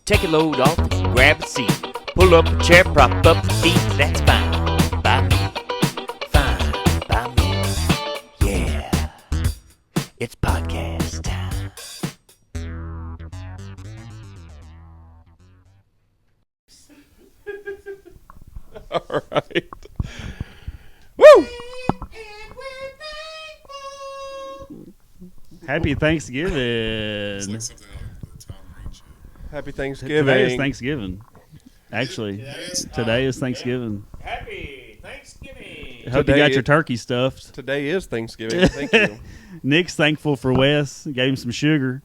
Take a load off and grab a seat. Pull up a chair, prop up the feet. That's fine by me. Fine by me. Yeah. It's podcast time. All right. Woo! Happy Thanksgiving. It's like something out of the Tom Green show. Happy Thanksgiving. Today is Thanksgiving. Actually, today is Thanksgiving. Happy Thanksgiving. I hope you Today got your is- turkey stuffed. Today is Thanksgiving. Thank you. Nick's thankful for Wes. Gave him some sugar.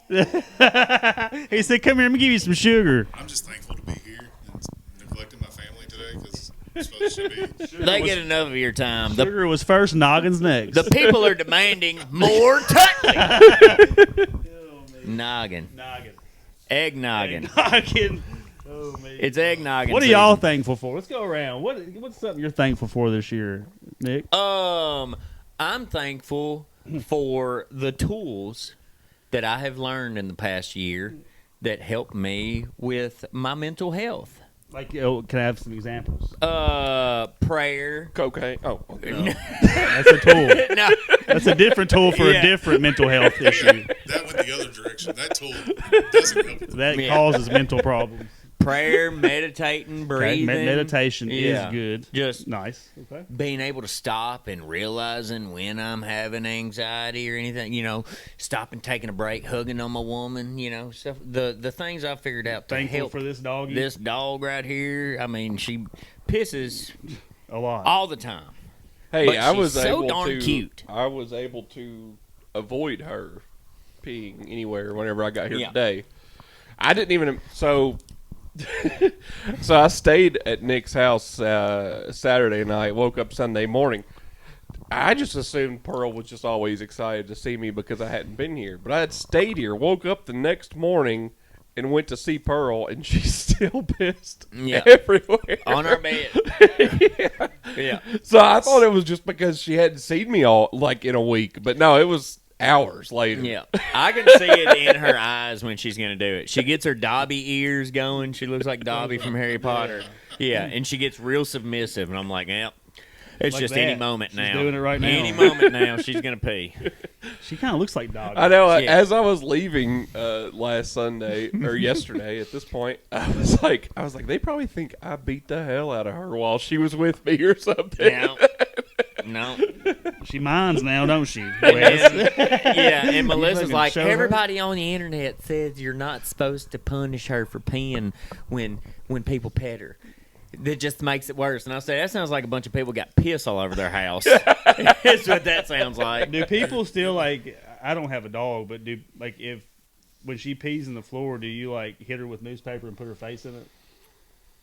He said, "Come here, let me give you some sugar." I'm just thankful to be here and neglecting my family today because I'm supposed to be. They get enough of your time. The, Sugar was first, noggins next. the people are demanding more turkey. Noggin. noggin. Egg noggin. Noggin. Oh, man. It's egg noggin. What are y'all season. thankful for? Let's go around. What's something you're thankful for this year, Nick? I'm thankful for the tools that I have learned in the past year that help me with my mental health. Like, can I have some examples? Prayer. Cocaine. Oh, okay. That's a tool. No. That's a different tool for Yeah. a different mental health issue. That went the other direction. That tool doesn't help. That Yeah. causes mental problems. Prayer, meditating, Okay, breathing. meditation Yeah. is good. Just Nice. Okay. being able to stop and realizing when I'm having anxiety or anything, stopping, taking a break, hugging on my woman, stuff. The things I figured out to Thankful help for this dog. this dog right here. I mean, she pisses A lot. all the time. Hey, But I she's was so able darn to. cute. I was able to avoid her peeing anywhere whenever I got here Yeah. today. I didn't even. So I stayed at Nick's house Saturday night. Woke up Sunday morning. I just assumed Pearl was just always excited to see me because I hadn't been here. But I had stayed here. Woke up the next morning and went to see Pearl, and she's still pissed everywhere On our bed. yeah. Yeah. So I thought it was just because she hadn't seen me all in a week, but no, it was hours later. Yeah. I can see it in her eyes when she's going to do it. She gets her Dobby ears going. She looks like Dobby from Harry Potter. Yeah. And she gets real submissive. And I'm like, it's Like just that. any moment She's now. doing it right now. Any moment now, she's going to pee. She kind of looks like dog. I know. Yeah. As I was leaving last Sunday or yesterday, at this point, I was like, they probably think I beat the hell out of her while she was with me or something. No. She minds now, don't she? And, Wes? and Melissa's fucking like, show her? everybody on the internet says you're not supposed to punish her for peeing when people pet her. That just makes it worse. And I say, that sounds like a bunch of people got piss all over their house. That's what that sounds like. Do people still like? I don't have a dog, but when she pees in the floor, do you like hit her with newspaper and put her face in it?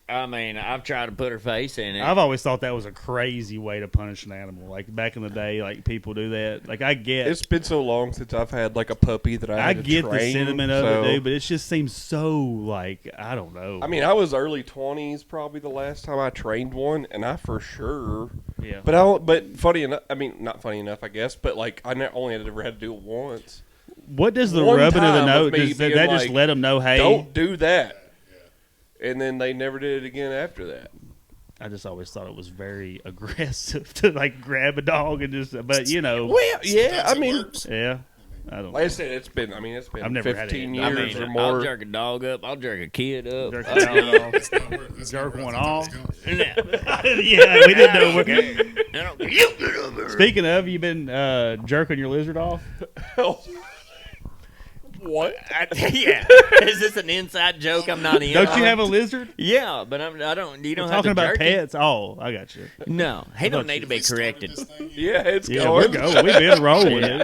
I mean, I've tried to put her face in it. I've always thought that was a crazy way to punish an animal. Like back in the day, like people do that. Like I get, It's been so long since I've had like a puppy that I I had to get the train, sentiment of so- it, dude. But it just seems so like I don't know. I mean, I was early 20s probably the last time I trained one, and I for sure. yeah. But funny enough, I mean, not funny enough, I guess, but like I only had ever had to do it once. What does the one rubbing of the time nose? with me Does that being just like, let them know? Hey, Don't do that. And then they never did it again after that. I just always thought it was very aggressive to like grab a dog and just. But Well, yeah, I Sometimes it mean, works. yeah, I don't. like I said, it's been I've never had 15 it. I years mean, or I'll more. jerk a dog up. I'll jerk a kid up. Jerk a dog off. That's not where, that's Jerk not where one I thought off. that was going. Yeah, we didn't know. I don't care. You get over here. Speaking of, you been jerking your lizard off? What? Yeah. Is this an inside joke I'm not in? Don't you have a lizard? Yeah, but I don't. You don't have Talking to about jerk him. pets? Oh, I got you. No, he don't need to be They started corrected. this thing. Yeah, it's Yeah, going. we're going. We've been rolling, Yeah.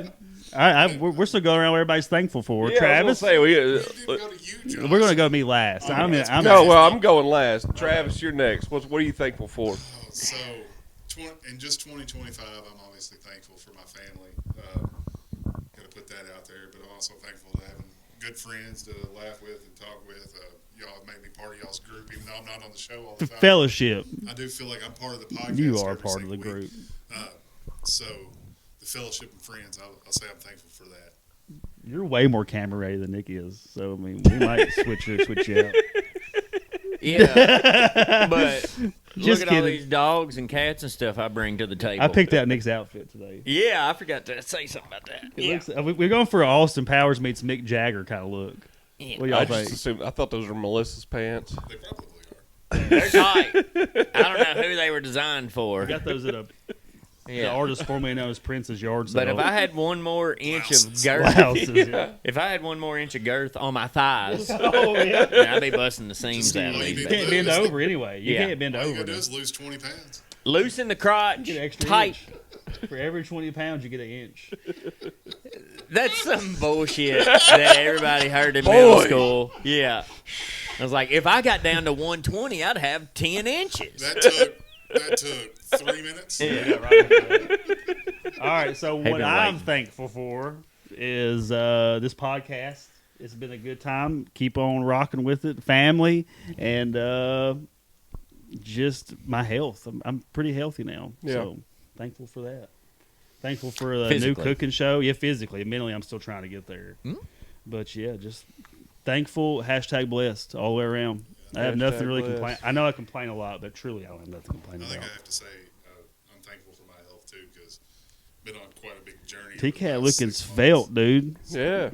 dude. We're still going around what everybody's thankful for. Yeah, Travis, I was gonna say, We didn't go to you, Josh. we're going to go me last. I'm I'm going last. Travis, you're next. What are you thankful for? So, in just 2025, I'm obviously thankful for my family. Got to put that out there, but I'm also thankful to having good friends to laugh with and talk with. Y'all have made me part of y'all's group, even though I'm not on the show all the time. fellowship. I do feel like I'm part of the podcast. You are every part of single the week. group. So, the fellowship and friends, I'll say I'm thankful for that. You're way more camera ready than Nick is, so I mean, we might switch you out. Yeah, but Just look at all kidding. these dogs and cats and stuff I bring to the table. I picked out Nick's outfit today. Yeah, I forgot to say something about that. It Yeah. looks, we're going for an Austin Powers meets Mick Jagger kind of look. Yeah. What do y'all I think? just assumed. I thought those were Melissa's pants. They probably are. They're tight. I don't know who they were designed for. We got those at the Yeah. artist formerly known as Prince's yard sale. But if I had one more inch of Blouses. girth, Blouses, yeah. if I had one more inch of girth on my thighs, Oh, yeah. then I'd be busting the seams Just out of all you these need You days. can't bend over anyway. You Yeah. can't bend All you over. gotta do to is lose 20 pounds. Loosen the crotch, get an extra tight. inch. For every 20 pounds, you get an inch. That's some bullshit that everybody heard in middle Boy. school. Yeah. I was like, if I got down to 120, I'd have 10 inches. That took 3 minutes. Yeah, right. All right, so Hey, what been I'm waiting. thankful for is this podcast. It's been a good time. Keep on rocking with it, family, and just my health. I'm pretty healthy now, Yeah. so thankful for that. Thankful for the new Physically. cooking show. Yeah, physically. Mentally, I'm still trying to get there. But yeah, just thankful. #blessed all the way around. I have nothing to really blessed. complain. I know I complain a lot, but truly, I don't have nothing to I complain think I about. have to say I'm thankful for my health too because been on quite a big journey. over T-Cat the last looking 6 months. svelte, dude. Yeah.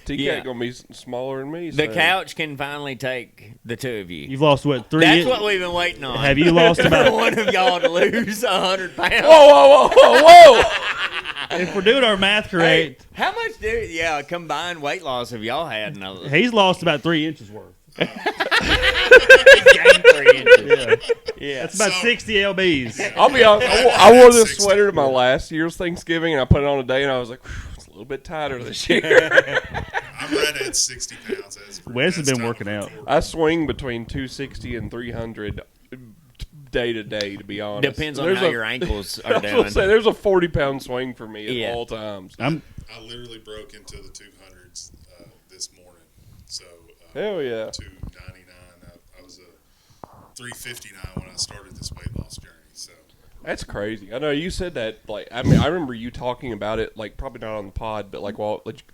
TK Yeah. gonna be smaller than me. The so. couch can finally take the two of you. You've lost what, 3 That's inches? what we've been waiting on. Have you lost for about? one of y'all to lose 100 pounds? Whoa, whoa, whoa, whoa, whoa! If we're doing our math Hey, correct, how much combined weight loss have y'all had? In a, he's lost about 3 inches worth. gained 3 inches. Yeah, Yeah. that's about So- 60 lbs. I'll be honest. I wore this sweater to my last year's Thanksgiving, and I put it on today, and I was like, "Whew, it's a little bit tighter this year." I'm right at 60 pounds. Wes has that's been time working to out. record. I swing between 260 and 300 day to day. To be honest, Depends on There's how a- your ankles I are was gonna doing. say there's a 40-pound swing for me at Yeah. all times. I'm I literally broke into the 200s this morning. So Hell yeah! 299. I was 359 when I started this weight loss journey. So That's crazy. I know you said that. Like, I mean, I remember you talking about it. Like, probably not on the pod, but like,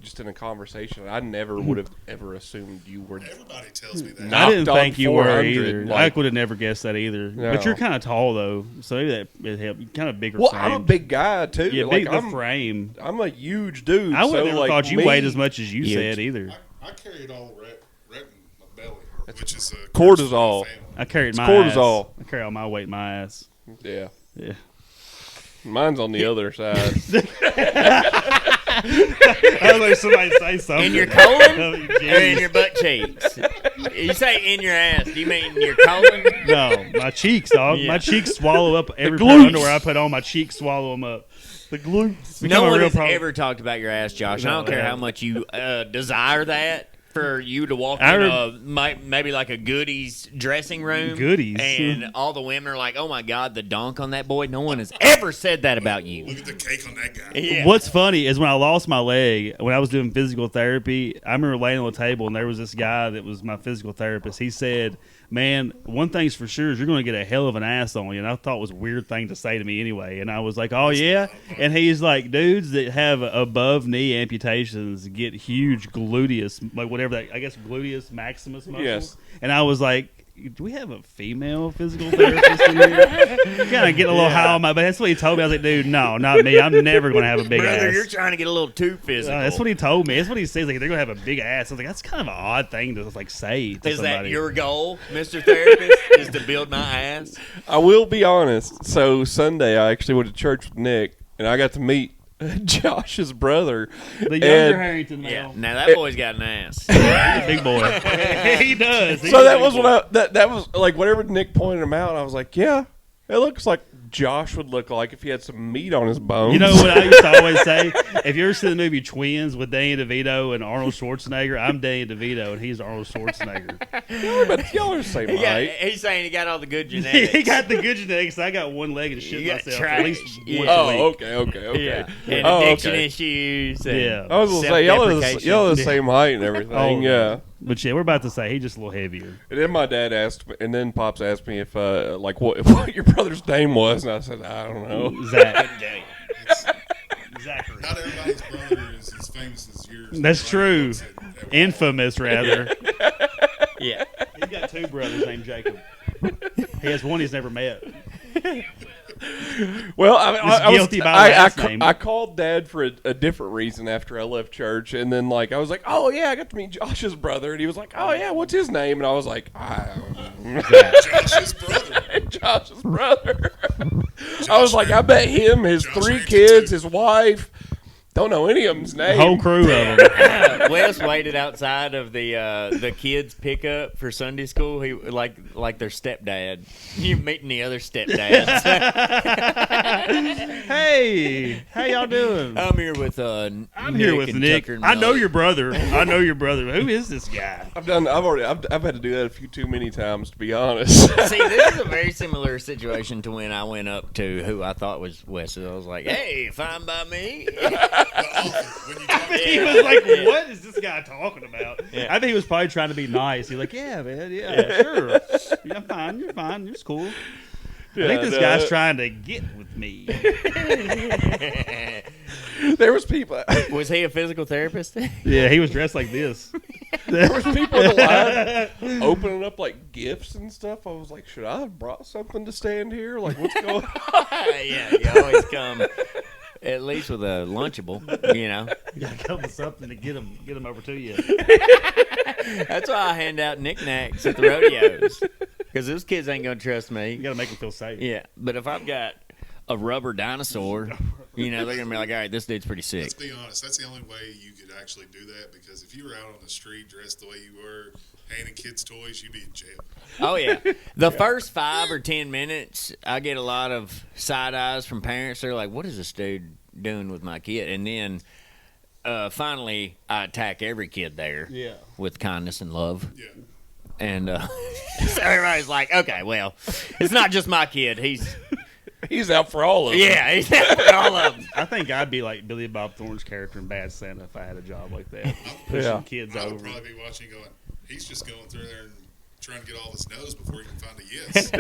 just in a conversation. I never would have ever assumed you were. everybody tells me that. Nah. I didn't knocked on think you were 400, either. like- I would have never guessed that either. No. But you're kind of tall though, so maybe that it helped. Kind of bigger Well, frame. I'm a big guy too. yeah, like, big the frame. I'm a huge dude. I would have so, never like, thought you me- weighed as much as you Huge. said either. I carried all the right in my belly, which is a Cortisol. I carried my cortisol. ass. I carry all my weight in my ass. Yeah, Yeah. mine's on the other side. I was like, somebody say something. In your colon Oh, or in jeez. your butt cheeks? You say in your ass. Do you mean your colon? No, my cheeks, dog. Yeah. My cheeks swallow up every pair glutes. of underwear I put on. My cheeks swallow them up. The glutes. No one has problem. ever talked about your ass, Josh. I No, don't they care how haven't. much you desire that for you to walk I in rem- maybe like a goodies dressing room. Goodies? And all the women are like, oh my God, the donk on that boy. No one has ever said that about you. Look at the cake on that guy. Yeah. What's funny is when I lost my leg, when I was doing physical therapy, I remember laying on the table and there was this guy that was my physical therapist. He said, man, one thing's for sure is you're going to get a hell of an ass on you. And I thought it was a weird thing to say to me anyway. And I was like, oh, yeah? And he's like, dudes that have above knee amputations get huge gluteus, like whatever that, I guess gluteus maximus muscle. Yes. And I was like, do we have a female physical therapist in here? Kind of getting a little high on my, but that's what he told me. I was like, dude, no, not me. I'm never going to have a big Brother, ass. you're trying to get a little too physical. That's what he told me. That's what he says. Like they're gonna have a big ass. I was like, that's kind of an odd thing to like say to Is somebody. that your goal, Mr. Therapist, is to build my ass? I will be honest. So Sunday, I actually went to church with Nick, and I got to meet Josh's brother. the younger and- Harrington Yeah. male? Now that boy's got an ass. He's a big boy. he does. He's So a that big was boy. what that was like. Whenever Nick pointed him out, I was like, yeah, it looks like Josh would look like if he had some meat on his bones. You know what I used to always say? If you ever seen the movie Twins with Danny DeVito and Arnold Schwarzenegger, I'm Danny DeVito and he's Arnold Schwarzenegger. but y'all are the same Yeah, height. he's saying he got all the good genetics. he got the good genetics. I got one leg and shit You got myself trash. at least Yeah. once a Oh, week. okay. Yeah. And Oh, addiction okay. issues. And Yeah. I was gonna say self-deprecation. y'all are the same height and everything. Oh, yeah. But yeah, we're about to say he's just a little heavier. And then my dad asked me, and then Pops asked me if like what your brother's name was, and I said I don't know. Zach. Couldn't tell you. Zachary. Not everybody's brother is his famous as yours. That's true. At Walmart. Infamous, rather. Yeah. He's got two brothers named Jacob. He has one he's never met. Well, I called Dad for a different reason after I left church, and then I was like, oh yeah, I got to meet Josh's brother, and he was like, oh yeah, what's his name? And I was like, Josh's brother. Josh's brother. I was like, I bet him, his Josh 3 Rankin, kids, too. his wife. Don't know any of them's names. Whole crew of them. Wes waited outside of the kids' pickup for Sunday school. He like their stepdad. You meeting the other stepdads? Hey, how y'all doing? I'm here with I'm here with Nick. Tucker and I know Melody. your brother. I know your brother. Who is this guy? I've had to do that a few too many times, to be honest. See, this is a very similar situation to when I went up to who I thought was Wes. I was like, "Hey, fine by me." The author. When you talk to He him, was like, "What is this guy talking about?" Yeah. I think he was probably trying to be nice. He's like, "Yeah, man, yeah, sure, yeah, I'm fine. You're fine. You're cool." I think this guy's trying to get with me. There was people. Was he a physical therapist? Yeah, he was dressed like this. There was people in the line opening up gifts and stuff. I was like, should I have brought something to stand here? What's going on? Yeah, you always come at least with a Lunchable, You gotta come with something to get him over to you. That's why I hand out knickknacks at the rodeos. Because those kids ain't going to trust me. You gotta make them feel safe. Yeah, but if I've got a rubber dinosaur, they're going to be like, all right, this dude's pretty sick. let's be honest. That's the only way you could actually do that, because if you were out on the street dressed the way you were, handing kids toys, you'd be in jail. Oh, yeah. The first 5 or 10 minutes, I get a lot of side eyes from parents. They're like, what is this dude doing with my kid? And then finally, I attack every kid there with kindness and love. Yeah. And so everybody's like, okay, well, it's not just my kid. He's out for all of them. Yeah, he's out for all of them. I think I'd be like Billy Bob Thorne's character in Bad Santa if I had a job like that. Pushing kids I would over. probably be watching going, he's just going through there and trying to get all his nose before he can find a yes.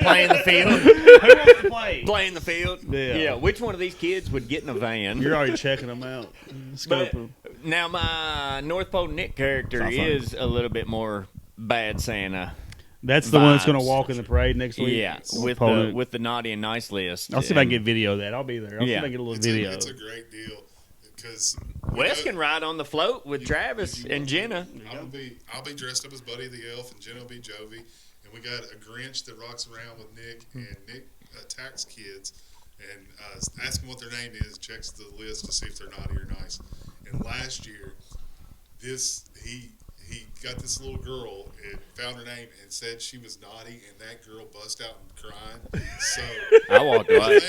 Playing the field. Who wants to play? Playing the field. Yeah. Which one of these kids would get in a van? You're already checking them out. Scope But them. now my North Pole Nick character Sounds fun. is a little bit more Bad Santa. That's the one that's going to vibes. walk in the parade next week. Yeah, with Opponent. the naughty and nice list. I'll see if I can get video of that. I'll be there. I'll see Yeah. if I can get a little It's video. it's a great deal, because Wes can ride on the float with Travis and Jenna. I'll be dressed up as Buddy the Elf, and Jen will be Jovi, and we got a Grinch that rocks around with Nick, and Nick attacks kids and asks them what their name is, checks the list to see if they're naughty or nice. And last year, he got this little girl and found her name and said she was naughty, and that girl bust out and crying. So I walked away.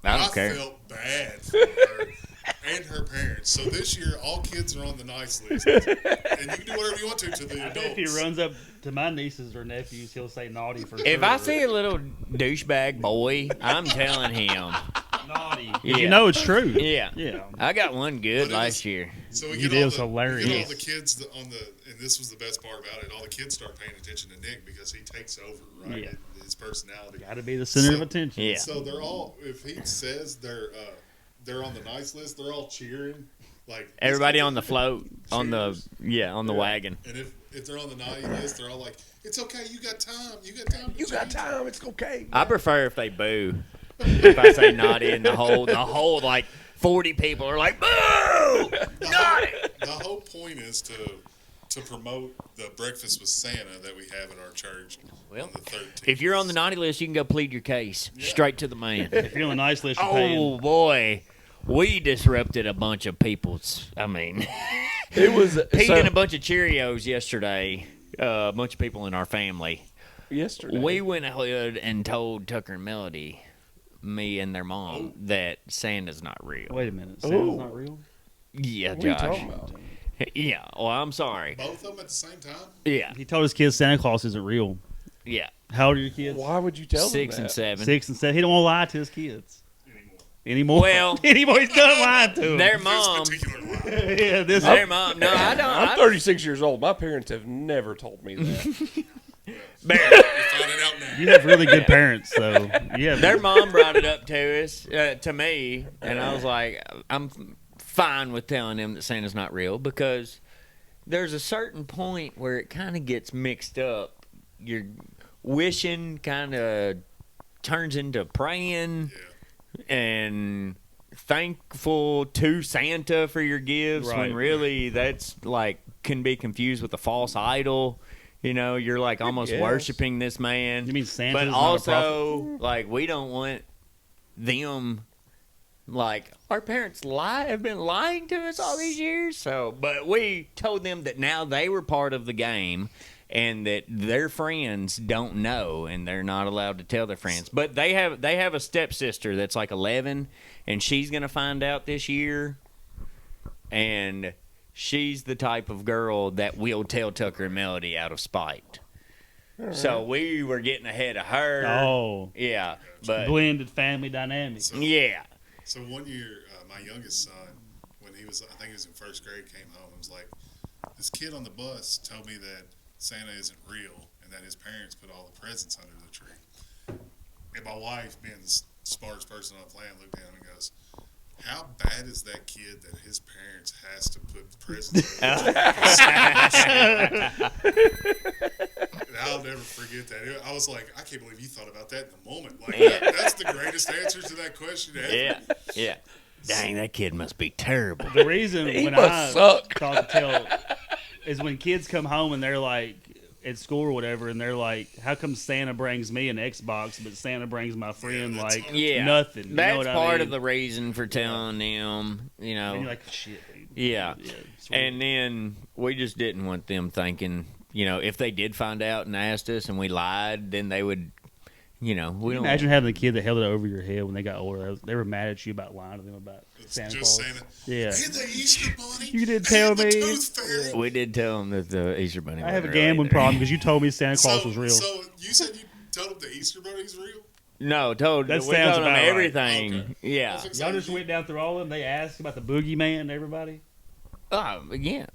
I don't care. felt bad for her and her parents. So this year, all kids are on the nice list, and you can do whatever you want to the adults. If he runs up to my nieces or nephews, he'll say naughty for sure. If I see a little douchebag boy, I'm telling him. naughty, Yeah. you know it's true. Yeah. Yeah. I got one good But it last was- year. So You did, it was hilarious. We get all the kids and this was the best part about it. All the kids start paying attention to Nick because he takes over, right? Yeah. His personality. Got to be the center of So- attention. Yeah. So they're all. If he says they're on the nice list, they're all cheering. Like Everybody on the float, on the Cheers. wagon. And if they're on the naughty list, they're all like, "It's okay, you got time. You got time. to You got change." time. It's okay. I prefer if they boo. If I say naughty, and the whole like 40 people are like, boo, naughty. The whole point is to promote the breakfast with Santa that we have at our church Well, on the 13th. If you're on the naughty list, you can go plead your case straight to the man. If you're on the nice list, you're paying. Oh boy, we disrupted a bunch of people's. I mean, It was Pete and a bunch of Cheerios yesterday. A bunch of people in our family. yesterday. We went ahead and told Tucker and Melody, me and their mom, that Santa's not real. Wait a minute. Santa's Ooh. not real? Yeah, What are you Josh. talking about? Yeah. Well, I'm sorry. Both of them at the same time. Yeah. He told his kids Santa Claus isn't real. Yeah. How old are your kids? Why would you tell 6 them and that? 7. 6 and 7. He don't want to lie to his kids anymore. Well, anymore. He's done lying to them. their This mom. particular line. Yeah, this. Their mom. No, I don't. I'm 36 years old. My parents have never told me that. Barely. You're finding out now. You have really good parents, so yeah. Their mom brought it up to us, to me, and I was like, I'm fine with telling them that Santa's not real because there's a certain point where it kind of gets mixed up. Your wishing kind of turns into praying and thankful to Santa for your gifts when really that's like can be confused with a false idol. You know, you're like almost worshiping this man. You mean Santa? But also, like, we don't want them, like, our parents have been lying to us all these years. So, but we told them that now they were part of the game and that their friends don't know and they're not allowed to tell their friends. But they have a stepsister that's like 11 and she's going to find out this year. And she's the type of girl that will tell Tucker and Melody out of spite. Right. So we were getting ahead of her. Oh. Yeah. But blended family dynamics. Yeah. So one year, my youngest son, when he was, I think he was in first grade, came home and was like, this kid on the bus told me that Santa isn't real and that his parents put all the presents under the tree. And my wife, being the smartest person on the planet, looked down and goes, how bad is that kid that his parents has to put the presents under the tree? And I'll never forget that. I was like, I can't believe you thought about that in the moment. Like, that's the greatest answer to that question ever. Yeah, yeah. Dang, that kid must be terrible. The reason when I thought to tell is when kids come home and they're like at school or whatever, and they're like, "How come Santa brings me an Xbox, but Santa brings my friend nothing?" That's you know part of the reason for telling them, you know. And you're like, "Shit, dude." Yeah. And then we just didn't want them thinking, you know, if they did find out and asked us and we lied, then they would, you know, we don't imagine having a kid that held it over your head when they got older. They were mad at you about lying to them about Santa Claus. Santa. Yeah. And the Easter Bunny. You didn't tell me. We did tell them that the Easter Bunny. I have a gambling problem because you told me Santa Claus was real. So you said you told them the Easter Bunny's real? No, we told them everything. Right. Okay. Yeah. Y'all just went down through all of them. They asked about the boogeyman and everybody. Yeah.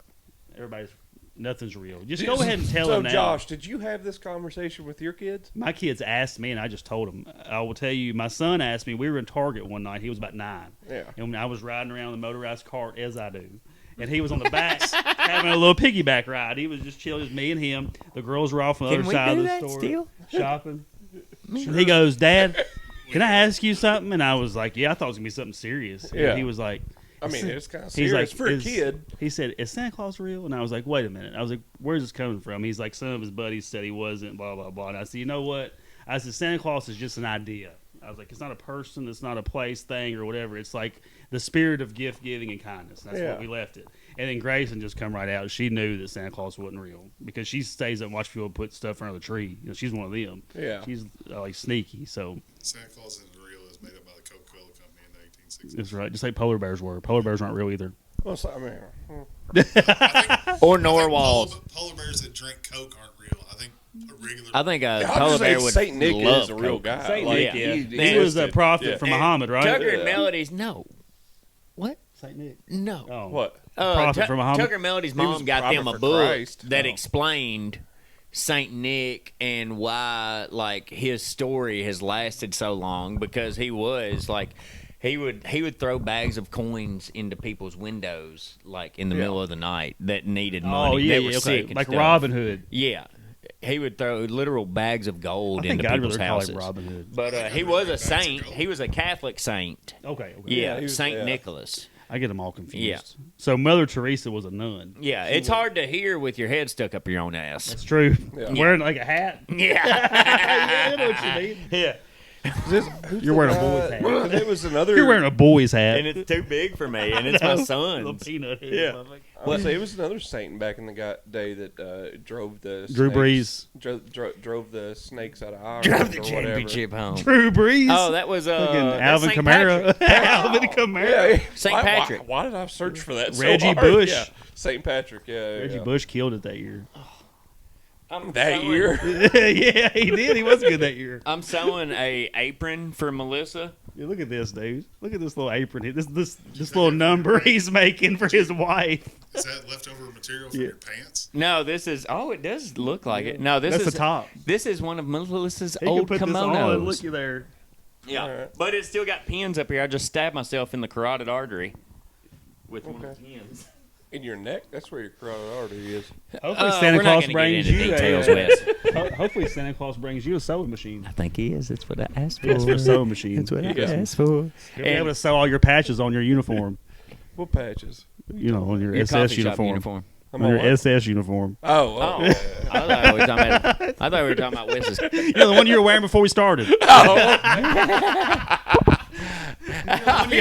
Nothing's real. Just go ahead and tell them now. So, Josh, did you have this conversation with your kids? My kids asked me, and I just told them. I will tell you, my son asked me. We were in Target one night. He was about 9. Yeah. And I was riding around the motorized cart, as I do. And he was on the back having a little piggyback ride. He was just chilling, just me and him. The girls were off on the other side of the store still? shopping. And he goes, "Dad, can I ask you something?" And I was like, "Yeah, I thought it was going to be something serious." And yeah. he was like, I mean, it's kind of serious for a kid. He said, "Is Santa Claus real?" And I was like, "Wait a minute." I was like, "Where's this coming from?" He's like, "Some of his buddies said he wasn't, blah, blah, blah." And I said, "You know what?" I said, "Santa Claus is just an idea." I was like, "It's not a person. It's not a place, thing, or whatever. It's like the spirit of gift giving and kindness." And that's what we left it. And then Grayson just come right out. She knew that Santa Claus wasn't real because she stays up and watches people put stuff under the tree. You know, she's one of them. Yeah. She's like sneaky. So Santa Claus isn't real. It was made up by the Coca-Cola Company in the 1860s. that's right. Just like polar bears were. Polar bears aren't real either. Well, so, I mean, or narwhals. Polar bears that drink Coke aren't real. I think a regular. I think a polar bear would Saint Nick love is a real Coke. guy. Saint like, Nick, he was a prophet from Muhammad, right? Tucker and Melody's What? Saint Nick. No. Oh. What? Prophet from Muhammad. Tucker and Melody's was mom got prophet them a for book Christ. that explained Saint Nick and why like his story has lasted so long because he was like he would throw bags of coins into people's windows like in the middle of the night that needed money. Oh yeah, They were sick and like stuff. Robin Hood. Yeah. He would throw literal bags of gold into people's houses. Robin Hood. But he was a saint. He was a Catholic saint. Okay. Yeah, he was- Saint Nicholas. I get them all confused. Yeah. So Mother Teresa was a nun. Yeah, it's hard to hear with your head stuck up your own ass. That's true. Yeah. Wearing like a hat. Yeah. I know what you mean. Yeah. You're wearing a boy's hat. Because it was another. You're wearing a boy's hat. And it's too big for me, and it's my Little son's. peanut head. Yeah. I would say it was another saint back in the day that drove the Drew snakes- Brees. drove the snakes out of Ireland Drive the or whatever. championship home. Drew Brees. Oh, that was Fucking that's Alvin Saint Kamara. Patrick. Alvin Kamara. Saint Why- Patrick. Why did I search for that? Reggie so hard? Bush. Yeah, Saint Patrick. Yeah, Reggie yeah. Bush killed it that year. That year. Yeah, he did. He was good that year. I'm sewing a apron for Melissa, Yeah, look at this, dude. Look at this little apron. This little number he's making for his wife. Is that leftover material from your pants? No, this is. Oh, it does look like it. No, this That's is the top. This is one of Melissa's He old can put this on. kimonos. Look you there. Yeah, Alright. but it's still got pins up here. I just stabbed myself in the carotid artery with one of the pins. In your neck? That's where your carotid artery is. Hopefully Santa we're not Claus gonna get brings into you details, a. Wes. Hopefully Santa Claus brings you a sewing machine. I think he is. That's what I asked for. It's for a sewing machine. That's what I Yeah. asked for. You'll be able to sew all your patches on your uniform. What patches? You know, on your Your SS coffee shop uniform. uniform. I'm On your on what? SS uniform. Oh, Oh, I thought we were talking about. I thought we were talking about Wes's. You know, the one you were wearing before we started. You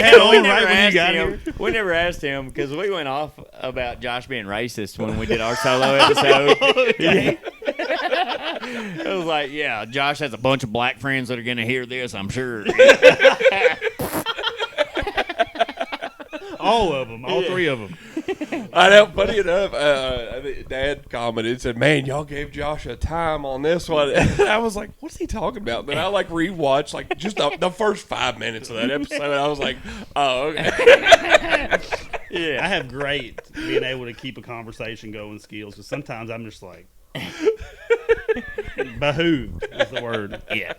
had on we right never when you asked got him. here. We never asked him because we went off about Josh being racist when we did our solo episode. Okay. It was like, yeah, Josh has a bunch of black friends that are going to hear this, I'm sure. All of them. All three of them. I know. Funny enough, Dad commented and said, "Man, y'all gave Josh a time on this one." And I was like, "What's he talking about?" And then I rewatched just the first 5 minutes of that episode. And I was like, "Oh, okay." I have great being able to keep a conversation going skills, but sometimes I'm just like, behooved is the word. Yeah.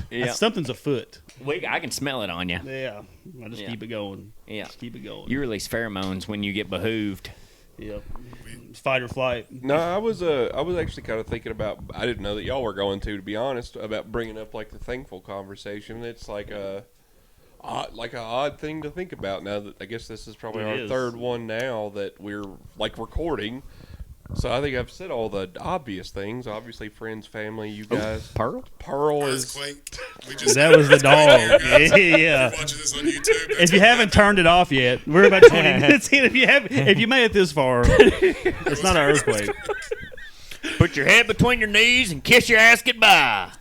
Yeah. Something's afoot. I can smell it on you. Yeah. I just keep it going. Yeah. Just keep it going. You release pheromones when you get behooved. Yep. It's fight or flight. No, I was actually kind of thinking about. I didn't know that y'all were going to be honest, about bringing up the thankful conversation. It's like an odd thing to think about. Now that I guess this is probably our third one now that we're recording. So I think I've said all the obvious things. Obviously, friends, family, you guys. Pearl? Pearl is. Earthquake. That was the dog. Yeah. You're watching this on YouTube. If you haven't turned it off yet, we're about 20 minutes in. If you made it this far, it's not an earthquake. Put your head between your knees and kiss your ass goodbye.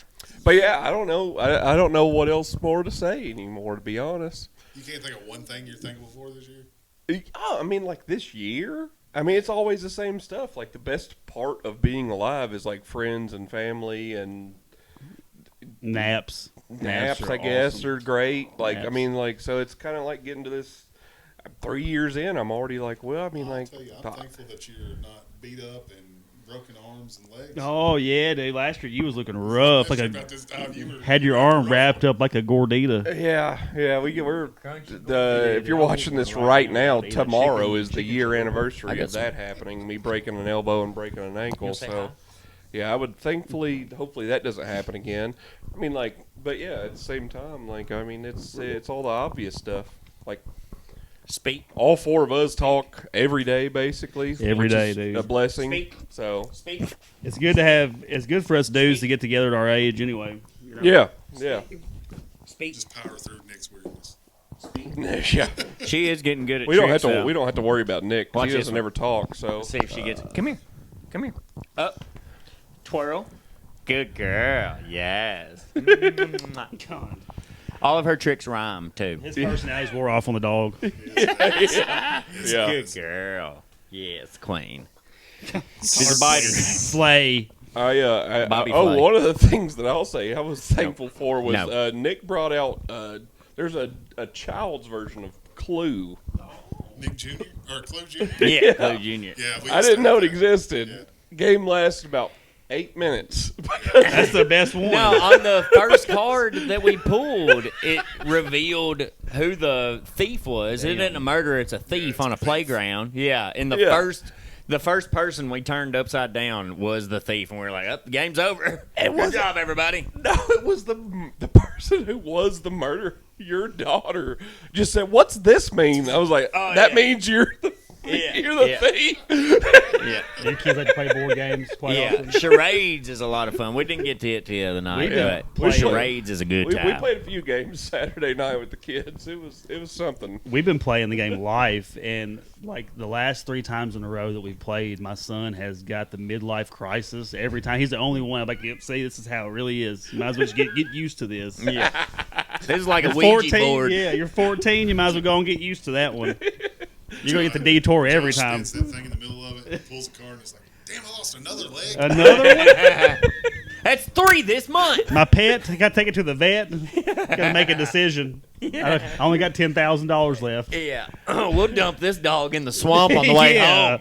But yeah, I don't know. I don't know what else more to say anymore, to be honest. You can't think of one thing you're thankful for this year? I mean, this year. I mean, it's always the same stuff. The best part of being alive is friends and family and Naps. naps. are I guess awesome. are great. I Naps. mean, so it's kind of getting to this. 3 years in, I'm already well. I mean, I'll tell you, I'm thankful that you're not beat up and broken arms and legs. Oh, yeah, dude. Last year you was looking rough. Last year about this time, you were- Had your arm wrapped up like a gordita. Yeah. We're if you're watching this right now, tomorrow is the year anniversary of that happening. Me breaking an elbow and breaking an ankle. So, yeah, I would hopefully that doesn't happen again. I mean, but yeah, at the same time, I mean, it's all the obvious stuff. Speak. All four of us talk every day, basically. Every which day, is dude. a blessing. Speak. So, Speak. It's good for us dudes to get together at our age anyway. yeah. Speak. Just power through Nick's weirdness. Yeah. She is getting good at We don't tricks, have to. though. We don't have to worry about Nick. 'Cause Watch he this doesn't one. ever talk. So Let's see if she gets it. Come here. Come here. Up. Twirl. Good girl. Yes. God. All of her tricks rhyme, too. His personalities wore off on the dog. yeah. Good girl. Yes, queen. She's a biter. Slay. Bobby Oh, Flay. one of the things that I'll say I was thankful for was No. Nick brought out. There's a child's version of Clue. Nick Jr. or Clue Jr. Yeah, Chloe Jr. Yeah, we I just didn't know it started that. existed. Game lasted about 8 minutes. That's the best one. Now, on the first card that we pulled, it revealed who the thief was. It isn't a murderer; it's a thief on a playground. Yeah, and the first person we turned upside down was the thief, and we were like, "Oh, the game's over. Good job, everybody." No, it was the person who was the murderer. Your daughter just said, "What's this mean?" I was like, Oh, "That yeah. means you're the thief." Yeah, Your kids like to play board games quite yeah. often. Charades is a lot of fun. We didn't get to it the other night, did but play- charades is a good We time. played a few games Saturday night with the kids. It was something. We've been playing the game Life, and the last 3 times in a row that we've played, my son has got the midlife crisis every time. He's the only one. I'm like, see, this is how it really is. You might as well just get used to this. Yeah, this is like a You're Ouija 14, board. yeah, you're 14. You might as well go and get used to that one. You're gonna get the detour every Josh time. spins that thing in the middle of it, pulls a card, and it's like, damn, I lost another leg. Another one. That's 3 this month. My pet, I got to take it to the vet. Got to make a decision. I only got $10,000 left. Yeah. We'll dump this dog in the swamp on the way home.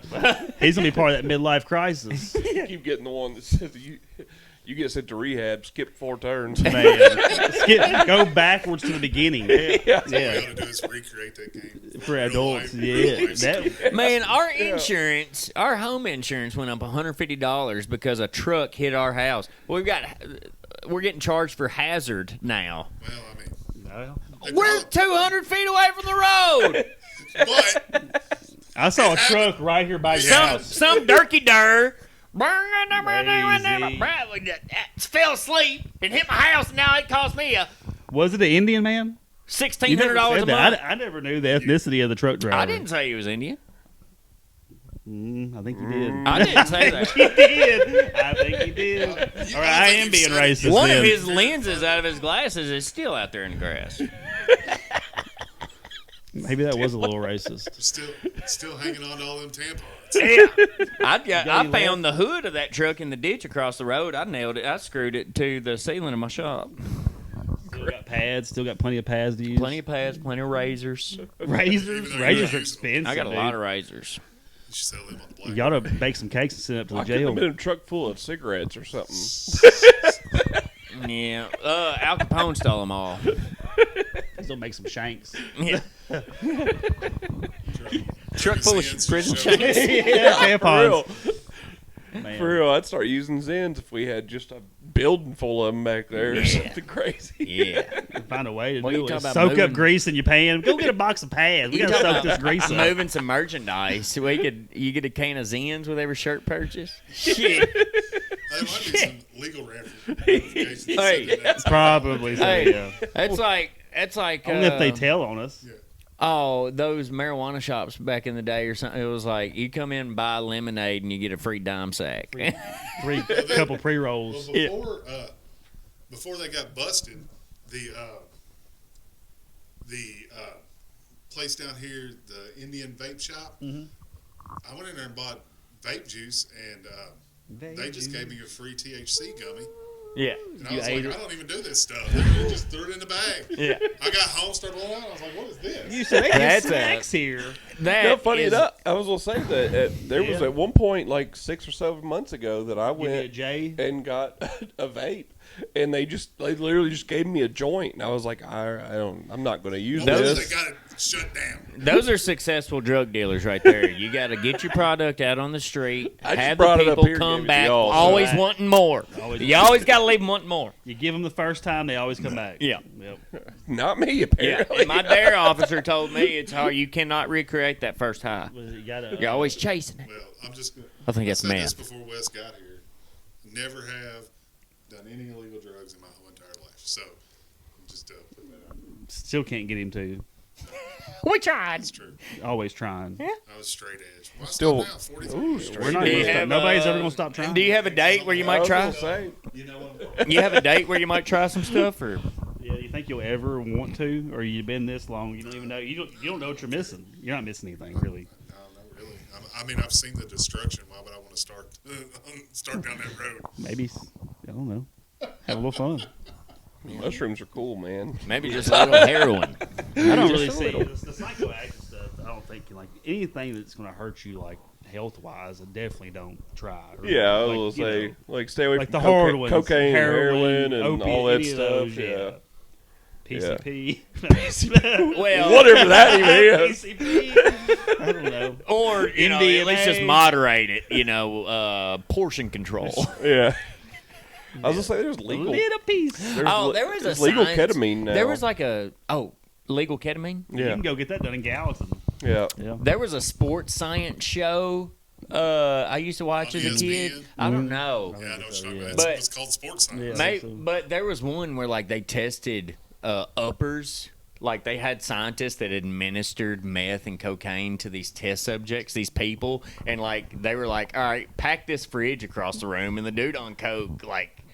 He's gonna be part of that midlife crisis. You keep getting the one that says you get sent to rehab, skip 4 turns. Man, go backwards to the beginning. Yeah. All we gotta do is recreate that game For real adults, life, yeah. real life That- situation. Man, our insurance, our home insurance went up $150 because a truck hit our house. We're getting charged for hazard now. Well, I mean, they We're probably- 200 feet away from the road. but I saw a truck right here by your house. Some dirty dir fell asleep and hit my house, and now it cost me Was it an Indian man? You $1,600 never a said month. that. I never knew the ethnicity of the truck driver. I didn't say he was Indian. I think you did. I didn't say that. You did. I think you did. You- All right, I am you being said it. racist. One then. of his lenses out of his glasses is still out there in the grass. Maybe that was a little racist. Still hanging on to all them tampons. I found the hood of that truck in the ditch across the road. I nailed it. I screwed it to the ceiling of my shop. Still got pads. Still got plenty of pads to use. Plenty of pads, plenty of razors. razors. Even though Razors are you're- expensive. I got a dude. lot of razors. You should sell them on the black. You ought to bake some cakes and send it up to the I could have jail. been in a truck full of cigarettes or something. Yeah. Al Capone stole them all. Still make some shanks. Yeah. Truck full of Zins, prison show them. shanks. Yeah, For real. Man. For real, I'd start using Zins if we had just a building full of them back there or something crazy. Yeah. Find a way to What do you it. talking about Soak moving? up grease in your pan. Go get a box of pads. We You gotta talking soak this grease up. moving some merchandise. You get a can of Zins with every shirt purchase. Shit. There might be some legal ramifications. Hey. Probably so, Hey. yeah. It's like Only if they tell on us. oh, those marijuana shops back in the day or something. It was like you come in and buy lemonade and you get a free dime sack. Couple Well, pre-rolls. before they got busted, the place down here, the Indian vape shop, I went in there and bought vape juice, and they just gave me a free THC gummy. Yeah. And I You was like, ate it? I don't even do this stuff. They just threw it in the bag. Yeah. I got home, started blowing out. I was like, what is this? You said they That's get snacks here. That No, funny is- enough, I was gonna say that there was Yeah. at one point like 6 or 7 months ago that I Give me a went J. and got a vape, and they literally just gave me a joint, and I was like, I'm not gonna use Well, this. they got it shut down. Those are successful drug dealers right there. You got to get your product out on the street, I just have the brought it up people here and come gave it to back, y'all, so- always wanting more. You always got to leave them wanting more. You give them the first time, they always come back. Yeah. Yep. Not me, Yeah, apparently. and my dare officer told me it's hard. You cannot recreate that first high. You gotta, You're always chasing it. Well, I'm just going to. I think that's said this meth. before Wes got here. Never have done any illegal drugs in my whole entire life. So, I'm just putting that out. still can't get him to. We tried. It's true. Always trying. I was straight edge. Well, I Still- now, 43 years. We're not Do you gonna stop. have, Nobody's ever gonna stop trying. Do you have a date where you I might was try? gonna say, You know what? You have a date where you might try some stuff, or Yeah, you think you'll ever want to, or you've been this long, you don't even know. You don't know what you're missing. You're not missing anything, really. No, not really. I mean, I've seen the destruction. Why would I want to start down that road? Maybe I don't know. Have a little fun. mushrooms are cool, man. maybe just a little heroin. I don't really Just a see little. the psychoactive stuff. I don't think like anything that's going to hurt you, like health wise. I definitely don't try. Or, Yeah, I like, will you say, know, like, stay away like from the hard ones, cocaine, heroin, and opiate, all that any of stuff. those, Yeah. PCP. Well, Whatever that even is. PCP. I don't know. or you know, at MDMA. least just moderate it. You know, portion control. Yeah. I was gonna say there's legal. Little piece. Oh, there was a there's legal science- ketamine now. There was like legal ketamine. You yeah, can go get that done in Gallatin. yeah. Yeah. There was a sports science show I used to watch as a kid. ESPN? I don't know. Yeah, I know what you're talking about. But- It's called sports science. Yeah. May so- but there was one where like they tested uppers. Like they had scientists that administered meth and cocaine to these test subjects, these people, and like they were like, "All right, pack this fridge across the room," and the dude on coke like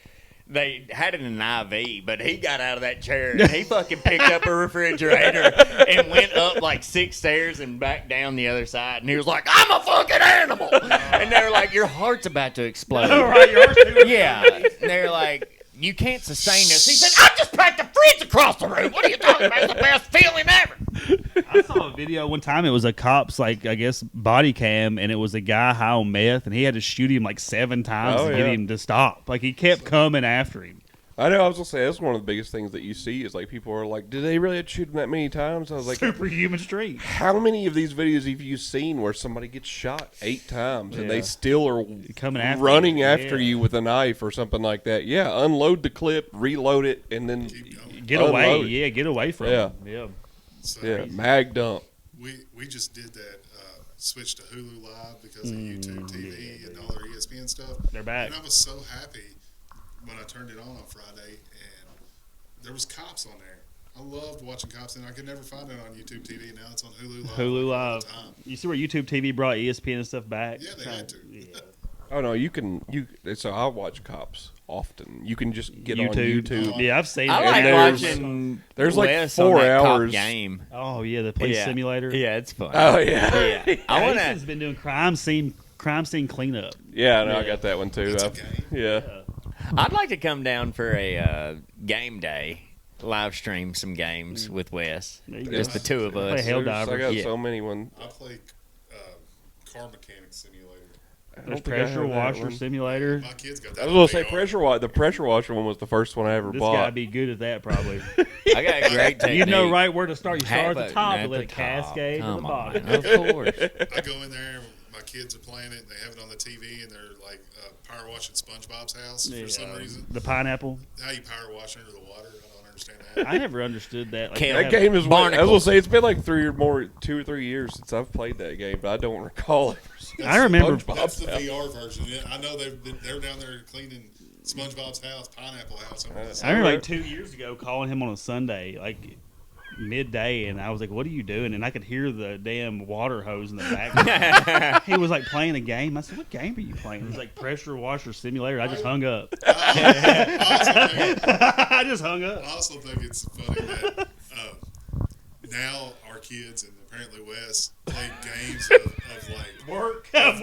they had it in an IV, but he got out of that chair and he fucking picked up a refrigerator and went up like 6 stairs and back down the other side. And he was like, "I'm a fucking animal." And they were like, "Your heart's about to explode." All right, yours too. Yeah. And they're like, "You can't sustain this." He said, "I just packed the fridge across the room. What are you talking about? It's the best feeling ever." I saw a video one time. It was a cop's, like, I guess, body cam, and it was a guy high on meth, and he had to shoot him like 7 times to get him to stop. Like, he kept coming after him. I know. I was gonna say that's one of the biggest things that you see is like people are like, "Did they really have to shoot him that many times?" I was like, Superhuman strength. "How many of these videos have you seen where somebody gets shot 8 times and they still are Coming after running you. after Yeah. you with a knife or something like that?" Yeah, unload the clip, reload it, and then Get away. unload it. Yeah, get away from him. Yeah. So Yeah, mag dump. we just did that switch to Hulu Live because of YouTube TV and all their ESPN stuff. They're back. And I was so happy when I turned it on Friday and there was Cops on there. I loved watching Cops, and I could never find it on YouTube TV. Now it's on Hulu Live. Hulu all Live. the time. You see where YouTube TV brought ESPN and stuff back? Yeah, they had to. Yeah. Oh no, you can. So I watch Cops often. You can just get on YouTube. YouTube. Yeah, I've seen I it. like there's- watching there's like Wes 4 on that cop hours. game. Oh, yeah, the police Yeah. simulator. Yeah, it's fun. Oh yeah, Yeah. I want Jason's to. been doing crime scene cleanup. yeah. No, I Yeah. got that one too. It's a I've- game. yeah. I'd like to come down for a game day, live stream some games with Wes. There you Just go. the two of Play us. Hell There's- I Divers. got Yeah. so many one. I play car mechanic simulator. I don't There's think I pressure have that washer one. simulator. My kids got that. I was gonna say VR. the pressure washer one was the first one I ever This bought. guy'd be good at that, probably. I got a great technique. You know right where to start. You start Have at the it top at and let the it top. cascade to the Come bottom. on. Of course. I go in there, my kids are playing it, and they have it on the TV, and they're like power washing SpongeBob's house for some reason. The pineapple. How you power wash under the water? I don't understand that. I never understood that. Like, Can't- they That have- game is. I was Barnacles. gonna say it's been like 2 or 3 years since I've played that game, but I don't recall it. I remember. That's the VR version. Yeah, I know they're down there cleaning SpongeBob's house, Pineapple House. I remember like 2 years ago calling him on a Sunday, like midday, and I was like, "What are you doing?" And I could hear the damn water hose in the background. He was like playing a game. I said, "What game are you playing?" He's like Pressure Washer Simulator. I just hung up. I just hung up. I also think it's funny that now our kids and apparently Wes play games of like Work. like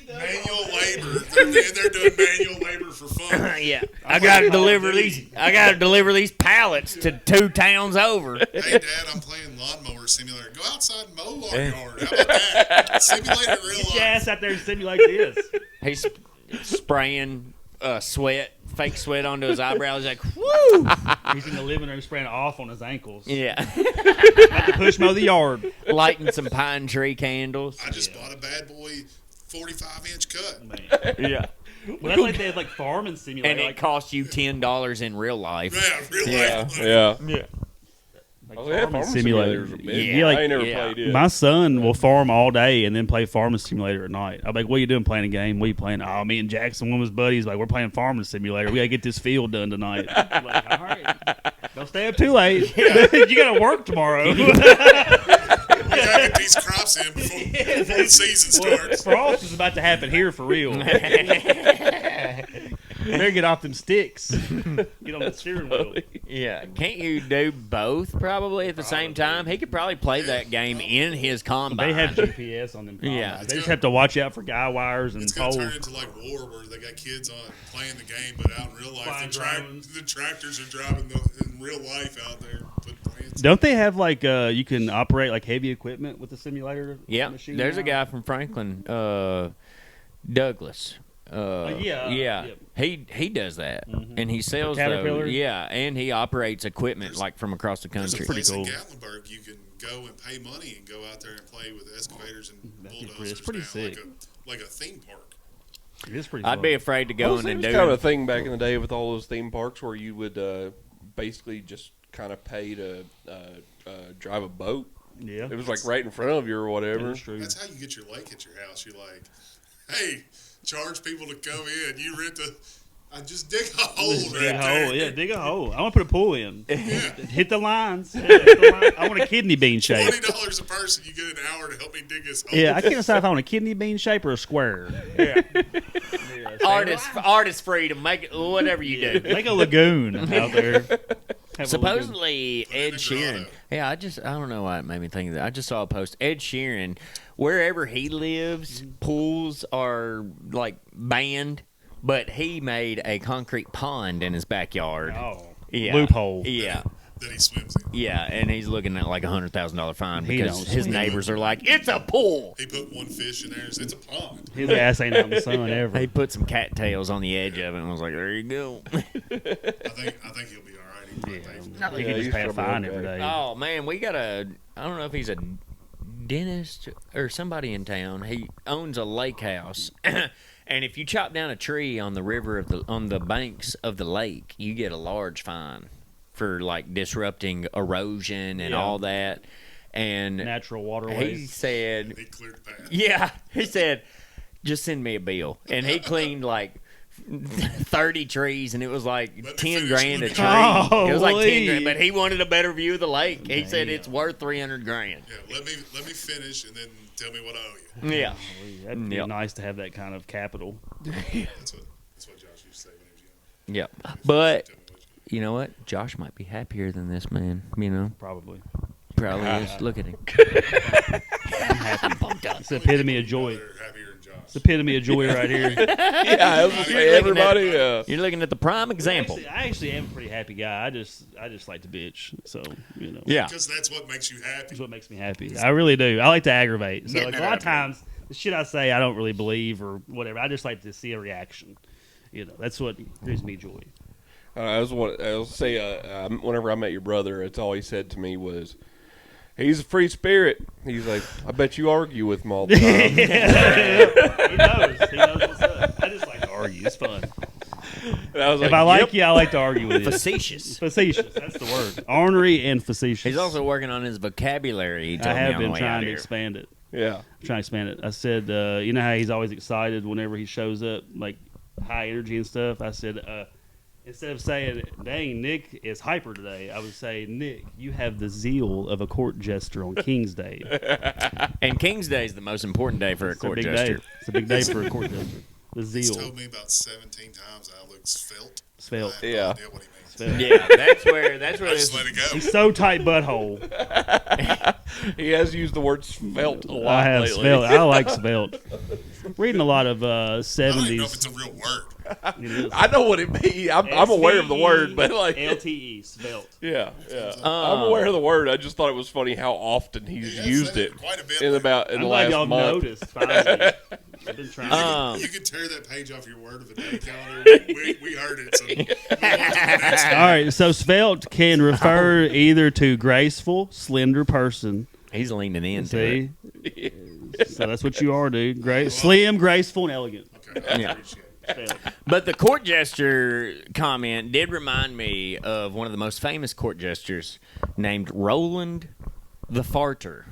manual labor. They're doing manual labor for fun. Yeah, I gotta deliver these. I gotta deliver these pallets to 2 towns over. Hey, Dad, I'm playing lawnmower simulator. Go outside and mow our yard. How about that? Simulate it real Get your life. ass out there and simulate this. He's spraying fake sweat onto his eyebrows. Like, woo! He's in the living room spraying off on his ankles. Yeah, About to push mow the yard. lighting some pine tree candles. I just bought a bad boy 45-inch cut. Man. Yeah, Well, that's like they had like farming simulator. and it like, costs you $10 in real life. Yeah, real Yeah, life. yeah. Yeah. like Oh, yeah, farming farming simulator. simulators are big. Yeah, like, I ain't never yeah. played it. my son will farm all day and then play farming simulator at night. I'm like, "What are you doing playing a game? What are you playing?" "Oh, me and Jackson, one of his buddies, like, we're playing farming simulator. We gotta get this field done tonight." I'm like, all right, don't stay up too late. You gotta work tomorrow. We gotta get these crops in before the season starts. Frost is about to happen here for real. Better get off them sticks. Get on the steering wheel. Yeah, can't you do both probably at the same time? He could probably play that game in his combine. They have GPS on them. Yeah. They just have to watch out for guy wires and It's gonna poles. turn into like war where they got kids on playing the game, but out in real life, Flying drones. the tractors are driving in real life out there. Putting plants. Don't they have like you can operate like heavy equipment with the simulator? Yeah, machine there's a now? guy from Franklin, Douglas. yeah. Yep. He does that, and he sells Caterpillar? those. Yeah, and he operates equipment like from across the There's a country. place cool. in Gatlinburg you can go and pay money and go out there and play with excavators and bulldozers. It's pretty now, sick. like a theme park. It is pretty. I'd fun. be afraid to go Well, in it and was do kind of a it. thing back in the day with all those theme parks where you would basically just kind of pay to drive a boat. Yeah, It was like right in front of you or whatever. that's true. That's how you get your lake at your house. You're like, hey, charge people to come in. You rent the. I just dig a hole Dig right a there. hole, yeah, dig a hole. I want to put a pool in. Hit the lines. Yeah, hit the line. I want a kidney bean shape. $20 a person, you get an hour to help me dig this hole. Yeah, I can't decide if I want a kidney bean shape or a square. Artist freedom. Make it whatever you do. Make a lagoon out there. Have a lagoon. Supposedly in Ed the Sheeran. grotto. Yeah, I don't know why it made me think of that. I just saw a post. Ed Sheeran, wherever he lives, pools are like banned, but he made a concrete pond in his backyard. Oh, Yeah. loophole. Yeah. That he swims in. Yeah, and he's looking at like $100,000 fine He because don't his swim. neighbors are like, "It's a pool." He put one fish in there and said, it's a pond. His ass ain't out in the sun ever. He put some cattails on the edge of it and was like, "There you go." I think he'll be all right. He probably pay for I it. think Yeah, he just he's pay a probably fine okay. every day. Oh man, we got I don't know if he's a dentist or somebody in town. He owns a lake house. And if you chop down a tree on the river on the banks of the lake, you get a large fine for like disrupting erosion and Yeah. all that. And Natural he waterways. said, He cleared the path. yeah, he said, just send me a bill. And he cleaned like 30 trees, and it was like Let me 10 finish. grand a Let me tree. Oh, It was like 10 Lee. grand, but he wanted a better view of the lake. He said it's worth 300 grand. Yeah, let me finish and then tell me what I owe you. Yeah. That'd be Yep. nice to have that kind of capital. That's what Josh used to say when he was young. Yep. But Tell me what you know what? Josh might be happier than this man. You know, Probably. probably is. Look at him. I'm happy. It's the epitome of joy. They're happier than Josh. It's the epitome of joy right here. Yeah, I was gonna say everybody. You're looking at the prime example. I actually am a pretty happy guy. I just like to bitch. So, you know. Yeah. Because that's what makes you happy. That's what makes me happy. I really do. I like to aggravate. So Getting like, it a lot out of times, the shit I say, I don't really believe or whatever. I just like to see a reaction. You know, that's what brings me joy. I'll say, whenever I met your brother, it's all he said to me was, "He's a free spirit." He's like, "I bet you argue with him all the time." He knows. He knows what's up. I just like to argue. It's fun. And I was If like, I like "Yep." you, I like to argue with you. Facetious. Facetious. That's the word. Ornery and facetious. He's also working on his vocabulary. He told I me have on the been way trying out to here. expand it. Yeah. I'm trying to expand it. I said, you know how he's always excited whenever he shows up, like high energy and stuff. I said, instead of saying, "Dang, Nick is hyper today," I would say, "Nick, you have the zeal of a court jester on King's Day." And King's Day is the most important day for a It's a court big jester. day. It's a big day for a court jester. The He's zeal. told me about 17 times I look svelte. Svelte. I have no Yeah. idea what he means. Yeah, that's where I this just let it go. He's so tight butthole. He has used the word svelte a lot I have lately. svelte. I like svelte. Reading a lot of I don't even know if 70s. it's a real word. It is. I know what it means. I'm aware of the word, but like, LTE, svelte. yeah. I'm aware of the word. I just thought it was funny how often he's Yeah, used said it quite a bit in lately. the I'm glad last y'all month. noticed. Finally. I've been trying. You can tear that page off your word of the day calendar. We heard it. So move on to the next one. All right, so svelte can refer either to graceful, slender person. He's leaning into See, so that's what you are, dude. Great, slim, graceful, and elegant. Okay, I Yeah. appreciate it. Svelte. But the court jester comment did remind me of one of the most famous court jesters named Roland the Farter.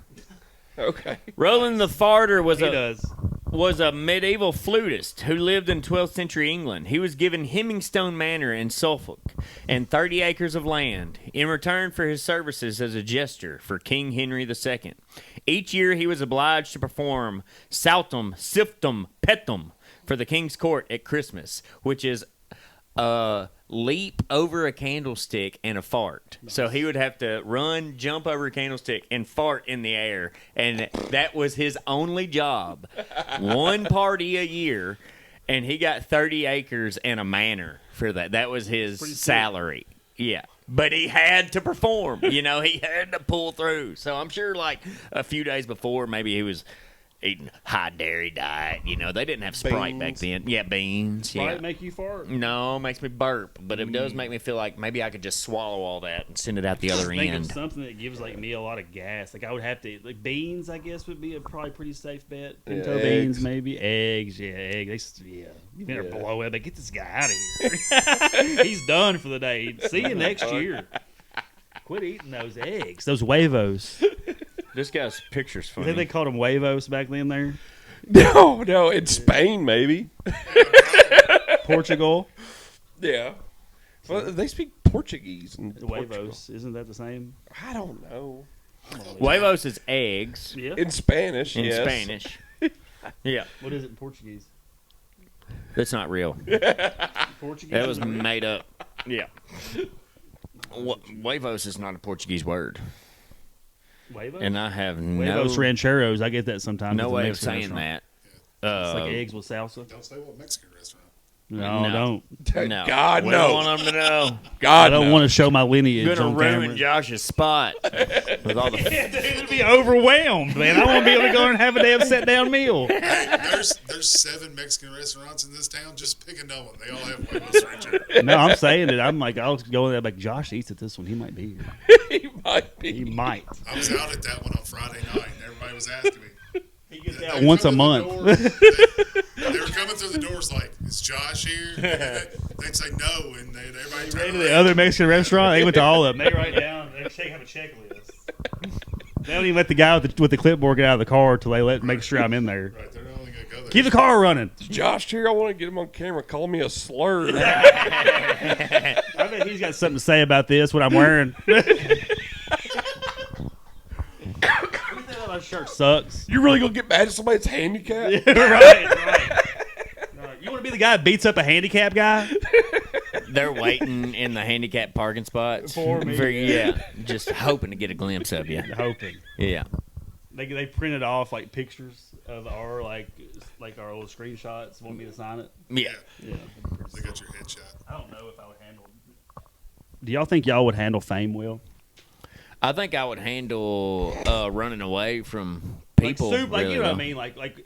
Okay. Roland the Farter He does. was a medieval flutist who lived in 12th century England. He was given Hemmingstone Manor in Suffolk and 30 acres of land in return for his services as a jester for King Henry II. Each year he was obliged to perform saltum, siftum, petum for the king's court at Christmas, which is a leap over a candlestick and a fart. So he would have to run, jump over a candlestick, and fart in the air. And that was his only job. One party a year, and he got 30 acres and a manor for that. That was his salary. Yeah. But he had to perform. You know, he had to pull through. So I'm sure, like, a few days before, maybe he was eating high dairy diet. You know, they didn't have Sprite back then. Yeah, beans. Might Yeah. make you fart. No, it makes me burp, but it does make me feel like maybe I could just swallow all that and send it out the other Think of end. something that gives like me a lot of gas. Like I would have to like beans. I guess would be a probably pretty safe bet. Pinto Yeah, beans, eggs. maybe eggs. Yeah, eggs. Yeah, you better Yeah. blow it. But get this guy out of here. He's done for the day. See you next year. Quit eating those eggs. Those huevos. This guy's picture's I think funny. they called them huevos back then. There, No, in Spain maybe. Portugal. Yeah. Well, they speak Portuguese in Portugal. Huevos, isn't that the same? I don't know. Huevos is eggs Yeah. In Spanish, in yes. Spanish. Yeah, What is it in Portuguese? that's not real. Portuguese. That was made up. Yeah. Huevos is not a Portuguese word, Huevos. and I have Huevos no rancheros. I get that sometimes. no at the way of Mexican saying restaurant. that. It's like eggs with salsa. Don't say what Mexican restaurant. No, No. don't. No, God, we no. don't want them to know. God, I don't no. want to show my lineage You're gonna on ruin camera. Josh's spot with all the. Yeah, dude, it'd be overwhelmed, man. I want to be able to go and have a damn sit down meal. Hey, there's 7 Mexican restaurants in this town. Just pick another one. They all have huevos ranchero. No, I'm saying it. I'm like, I'll go in there like, Josh eats at this one. He might be here. He might be. He might. I was out at that one on Friday night, and everybody was asking me. He gets They out come once a through the month. door, they were coming through the doors like, "Is Josh here?" They'd say no, and everybody Right turn to the around. other Mexican restaurant. They went to all of them. They write down. They have a checklist. They don't even let the guy with the clipboard get out of the car till they make sure I'm in there. Right, they're only gonna go there. Keep the car running. Josh here, I want to get him on camera. Call me a slur. I bet he's got something to say about this. What I'm wearing. My shirt sucks. You really gonna get mad at somebody that's handicapped? right. You want to be the guy that beats up a handicap guy? They're waiting in the handicap parking spot For me, yeah, just hoping to get a glimpse of you. Hoping. Yeah. They printed off like pictures of our like our old screenshots. Want me to sign it? Yeah. Yeah. They got your headshot. I don't know if I would handle. Do y'all think y'all would handle fame well? I think I would handle running away from Like, people. you really know what I well. mean?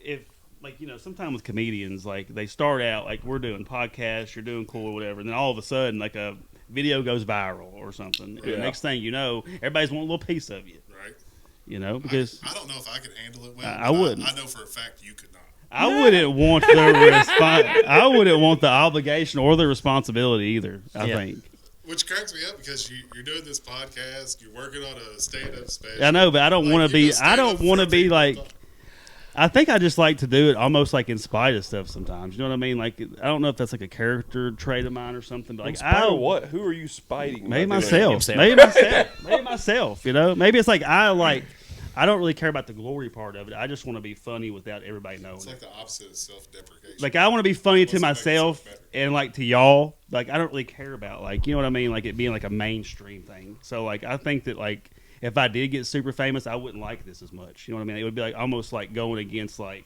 If sometimes with comedians, like they start out like we're doing podcasts, you're doing cool or whatever, and then all of a sudden like a video goes viral or something. And the next thing you know, everybody's wanting a little piece of you. Right. You know, because I don't know if I could handle it well. I wouldn't. I know for a fact you could not. I wouldn't want I wouldn't want the obligation or the responsibility either. I Yeah. think. Which cracks me up because you're doing this podcast, you're working on a stand-up special. I know, but I don't Like, want to you be. go I stand don't up want to for be people. like. I think I just like to do it almost like in spite of stuff sometimes. You know what I mean? Like I don't know if that's like a character trait of mine or something. But like In spite of what? Who are you spiting? Maybe by doing myself. himself. Maybe myself. Maybe myself. You know. Maybe it's like I don't really care about the glory part of it. I just want to be funny without everybody knowing. It's like the opposite of self-deprecation. Like I want to be funny to Wants to make myself yourself better. and like to y'all. Like I don't really care about like you know what I mean. Like it being like a mainstream thing. So like I think that like if I did get super famous, I wouldn't like this as much. You know what I mean? It would be like almost like going against like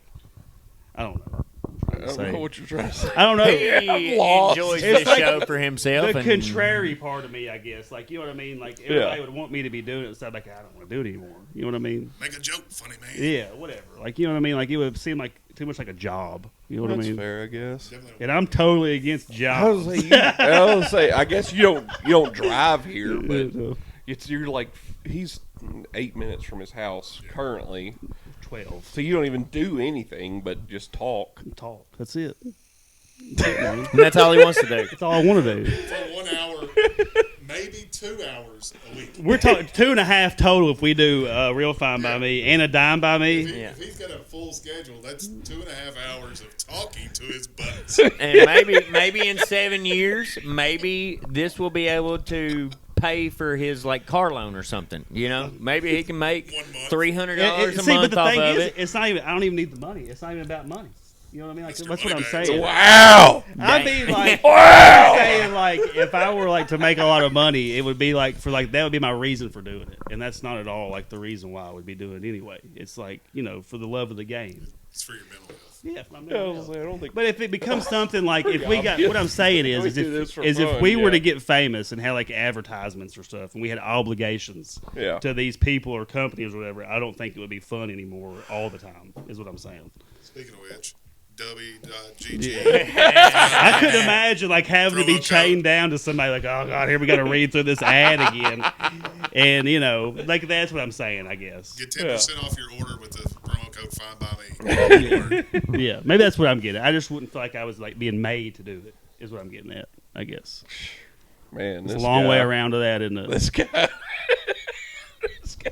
I don't know. I don't know what you're trying to say. I don't know. He I'm lost. enjoys It's this like show for himself. The and contrary part of me, I guess. Like you know what I mean? Like everybody would want me to be doing it, so I'm like I don't want to do it anymore. You know what I mean? Make a joke, funny man. Yeah, whatever. Like you know what I mean? Like it would seem like too much like a job. You know what That's I mean? fair, I guess. Definitely. And I'm totally against jobs. I was say, I guess you don't drive here, but you're like he's 8 minutes from his house currently, 12. so you don't even do anything but just talk. Talk. That's it. and that's all he wants to do. That's all I want to do. For 1 hour, maybe 2 hours a week. We're talking 2.5 total if we do Real Fine by Me and a Dime by Me. Yeah. If he's got a full schedule, that's 2.5 hours of talking to his buddies. And maybe in 7 years, maybe this will be able to pay for his like car loan or something. You know, maybe he can make 1 month. $300 a See, month but the off thing of is, it. it's not even. I don't even need the money. It's not even about money. You know what I mean? Like That's that's your what I'm money saying. bag. Wow! I mean, like, Wow! I'm saying, like, if I were like to make a lot of money, it would be like for like that would be my reason for doing it, and that's not at all like the reason why I would be doing it anyway. It's like for the love of the game. It's for your mental health. Yeah, for my I mental was health. like, I don't think. But if it becomes something like if we got obvious. what I'm saying We is do this for if fun, we were yeah. to get famous and had like advertisements or stuff, and we had obligations Yeah. to these people or companies or whatever, I don't think it would be fun anymore all the time. Is what I'm saying. Speaking of which, W.GG. I could imagine like having to be Promo code. chained down to somebody like, oh god, here we got to read through this ad again, and like that's what I'm saying. I guess. Get 10% off your order with the promo code Find by Me. Yeah, maybe that's what I'm getting. I just wouldn't feel like I was like being made to do it. Is what I'm getting at. I guess Man, it's this a long guy, way around to that, isn't it? This guy.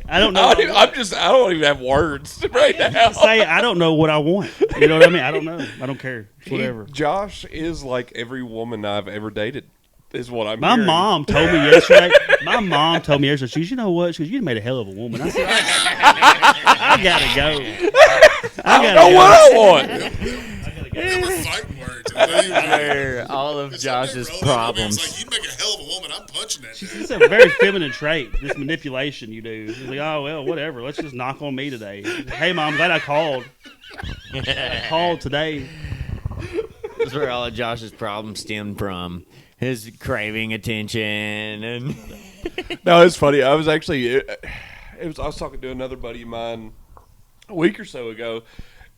I don't know. I don't even have words right now. Say I don't know what I want. You know what I mean? I don't know. I don't care. It's whatever. Josh is like every woman I've ever dated. Is what I'm. My hearing. mom told me yesterday. She goes, you know what? She goes, you made a hell of a woman. I said, I gotta go. I don't know what I want. They were fighting words. All of Josh's Like, problems. you'd make a hell of a woman. I'm punching that dude. It's a very feminine trait. This manipulation you do. It's like, oh well, whatever. Let's just knock on me today. Hey, mom, glad I called. I called today. That's where all of Josh's problems stem from. His craving attention and No, it's funny. I was actually, I was talking to another buddy of mine a week or so ago,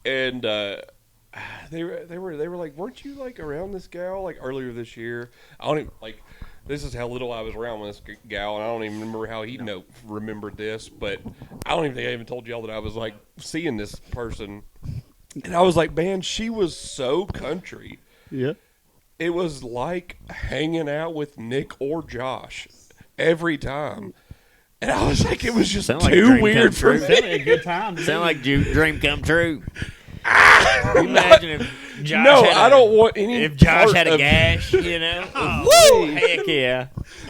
and they were like, weren't you like around this gal like earlier this year? I don't even like. This is how little I was around with this gal, and I don't even remember how he remembered this. But I don't even think I even told y'all that I was like seeing this person, and I was like, man, she was so country. Yeah. It was like hanging out with Nick or Josh every time. And I was like, it was just Sound like too dream weird come for true. me. Sound like a good time. sound like dream come true. Imagine if Josh No, had I don't want any. if Josh part had a of- gash, you know. Oh, Woo! Heck yeah.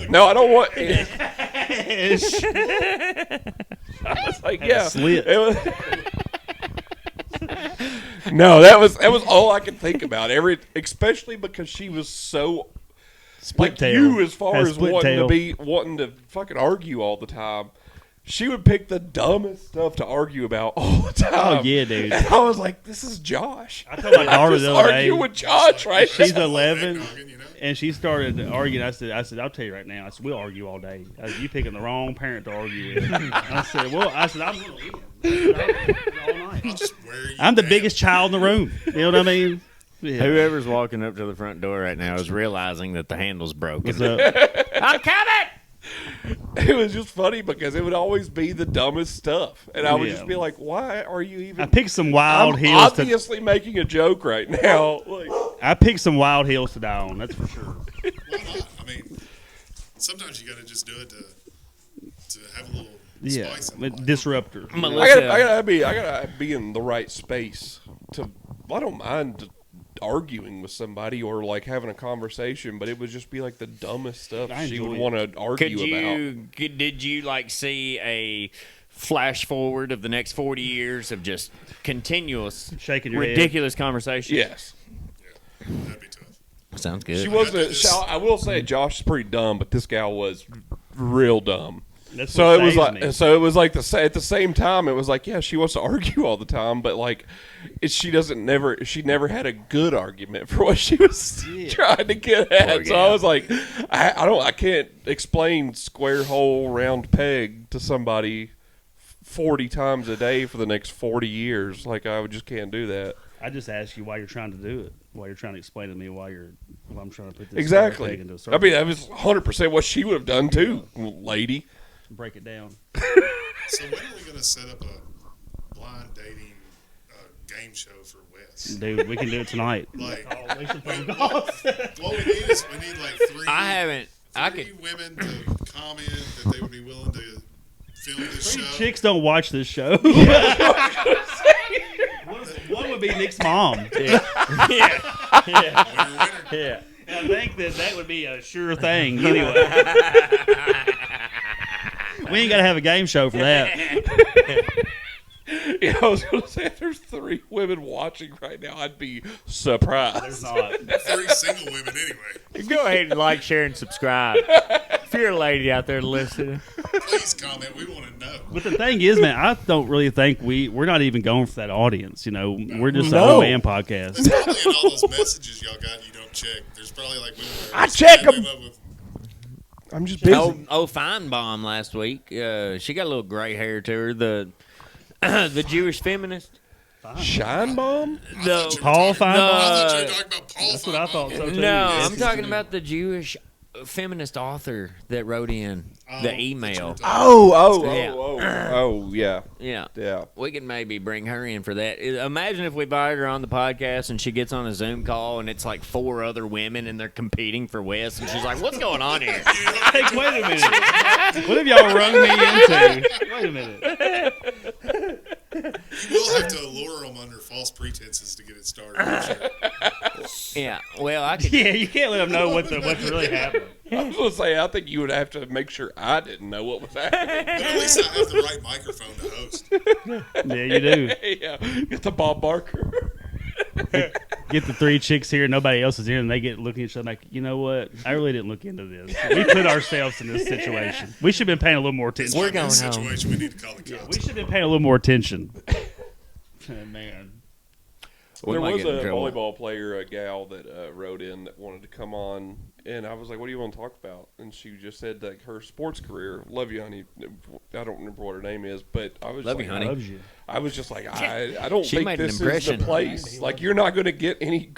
No, I don't want. I was like, yeah. slit. It was, no, that was all I could think about. Especially because she was so Split like tail. you, as far Has as split wanting tail. to fucking argue all the time. She would pick the dumbest stuff to argue about all the time. Oh yeah, dude. And I was like, this is Josh. I told my daughter Just the other argue day. with Josh, right? She's now. 11, Noggin, you know? and she started arguing. I said, I'll tell you right now. I said, we'll argue all day. I said, you picking the wrong parent to argue with. I said, I'm going to win. All night. I'll just wear you I'm the down. biggest child in the room. You know what I mean? Yeah. Whoever's walking up to the front door right now is realizing that the handle's broken. What's up? I'm coming. It was just funny because it would always be the dumbest stuff. And I would Yeah. just be like, why are you even... I picked some wild I'm hills. obviously making a joke right now. Like, I picked some wild hills to die on. That's for sure. Why not? I mean, sometimes you got to just do it to have a little Yeah, spice in life. disruptor. Melissa, I gotta be in the right space to. I don't mind arguing with somebody or like having a conversation, but it would just be like the dumbest stuff I she would enjoy want to argue about. Did you like see a flash forward of the next 40 years of just continuous Shaking your ridiculous conversation? Yes, That'd be tough. Sounds good. she wasn't. I will say Josh is pretty dumb, but this gal was real dumb. That's So what it was saves like, me. so it was like at the same time, it was like, yeah, she wants to argue all the time, but like, she never had a good argument for what she was trying to get at. Poor So gal. I was like, I can't explain square hole round peg to somebody 40 times a day for the next 40 years. Like I just can't do that. I just ask you why you're trying to do it. Why you're trying to explain to me why I'm trying to put this Exactly. peg into a I circle. mean, that was 100% what she would have done too, lady. Break it down. So when are we going to set up a blind dating game show for Wes? Dude, we can do it tonight. Like, Oh, we should phone what calls. we need is we need like three. I haven't. I three could. women to comment that they would be willing to film this show. Chicks don't watch this show. One would be Nick's mom. Yeah. Winner, winner. Yeah. I think that would be a sure thing. Anyway, we ain't got to have a game show for that. Yeah, I was going to say, if there's 3 women watching right now, I'd be surprised. There's not. Three single women anyway. Go ahead and like, share, and subscribe. If you're a lady out there listening, Please comment. We want to know. But the thing is, man, I don't really think we're not even going for that audience. You know, we're just No. an old man podcast. It's probably in all those messages y'all got you don't check. There's probably like women that are I check 'em. standing up with- I'm just busy. Feinbaum last week. She got a little gray hair to her. The the Jewish feminist. Shine Bomb? The Paul I Feinbaum. thought you were talking about Paul. That's what I thought. So too. no, I'm talking about the Jewish feminist author that wrote in the email. Yeah. Yeah. We could maybe bring her in for that. Imagine if we invite her on the podcast and she gets on a Zoom call and it's like 4 other women and they're competing for Wes and she's like, "What's going on here?" Hey, wait a minute. What have y'all rung me into? Wait a minute. You will have to allure them under false pretenses to get it started. I'm sure. Yeah. Well, I could. Yeah, you can't let them know what's really happening. I was going to say, I think you would have to make sure I didn't know what was happening. But at least I have the right microphone to host. Yeah, you do. Yeah, get the Bob Barker. Get the 3 chicks here, nobody else is here, and they get looking at each other like, you know what? I really didn't look into this. We put ourselves in this situation. We should have been paying a little more attention. We're going home. Situation, we need to call the cops. We should have been paying a little more attention. Man. There was a volleyball player, a gal that wrote in that wanted to come on, and I was like, "What do you want to talk about?" And she just said like her sports career. Love you, honey. I don't remember what her name is, but I was Love like, you, honey. Loves you. I was just like, I don't She think made an this is impression. the place. Like, you're not going to get any.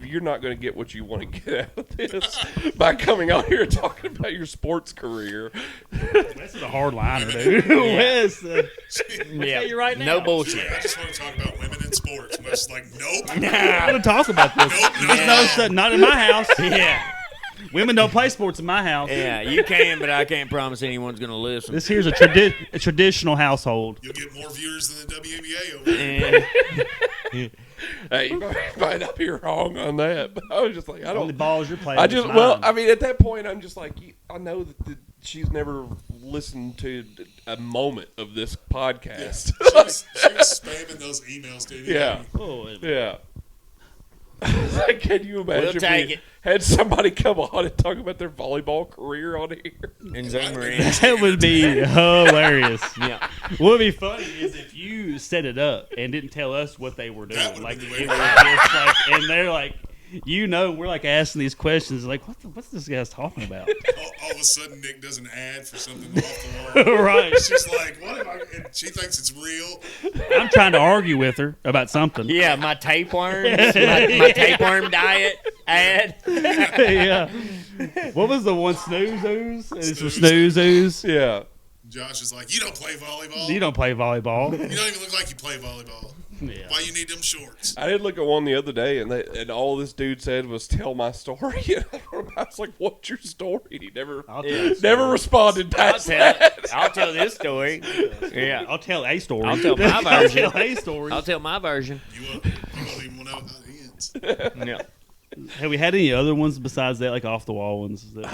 You're not going to get what you want to get out of this by coming out here and talking about your sports career. This is a hard liner, dude. Wes, Yeah. you right now. No bullshit. I just want to talk about women in sports. And Wes is like, nope. I want to talk about this. Nope. Not in my house. Yeah. Women don't play sports in my house. Yeah. You can, but I can't promise anyone's going to listen. This here's a traditional household. You'll get more viewers than the WNBA over there. And Hey, you might not be wrong on that, but I was just like, I Only don't. balls you're playing. I is just, mine. well, I mean, at that point, I'm just like, I know that she's never listened to a moment of this podcast. She was spamming those emails to anybody. Yeah. Oh, Yeah. Like, can you imagine We'll if take we it. had somebody come on and talk about their volleyball career on here? and Zoom her in. that would be hilarious. Yeah. What would be funny is if you set it up and didn't tell us what they were That doing. would've Like, been it way was just like, and they're like, we're like asking these questions, like, what's this guy's talking about? All of a sudden, Nick does an ad for something off the wall. Right. She's like, what am I? And she thinks it's real. I'm trying to argue with her about something. Yeah, my tapeworms, my tapeworm diet ad. Yeah. What was the one? Snooze ooze? It's a snooze ooze. Yeah. Josh is like, you don't play volleyball. You don't play volleyball. You don't even look like you play volleyball. Yeah. Why you need them shorts? I did look at one the other day, and all this dude said was "tell my story." I was like, "What's your story?" And he never responded I'll past that. I'll tell this story. Yeah. I'll tell a story. I'll tell my version. I'll tell a story. I'll tell my version. You won't even want to know how it ends. Yeah. Have we had any other ones besides that, like off the wall ones? That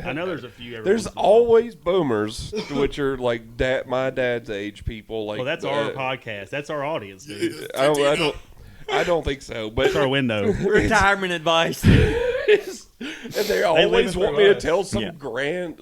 I know there's a few. There's always boomers, which are like my dad's age people. Like, Well, that's our podcast. That's our audience, dude. I don't think so, but That's our window. Retirement advice. and they always want me to tell some Yeah. grand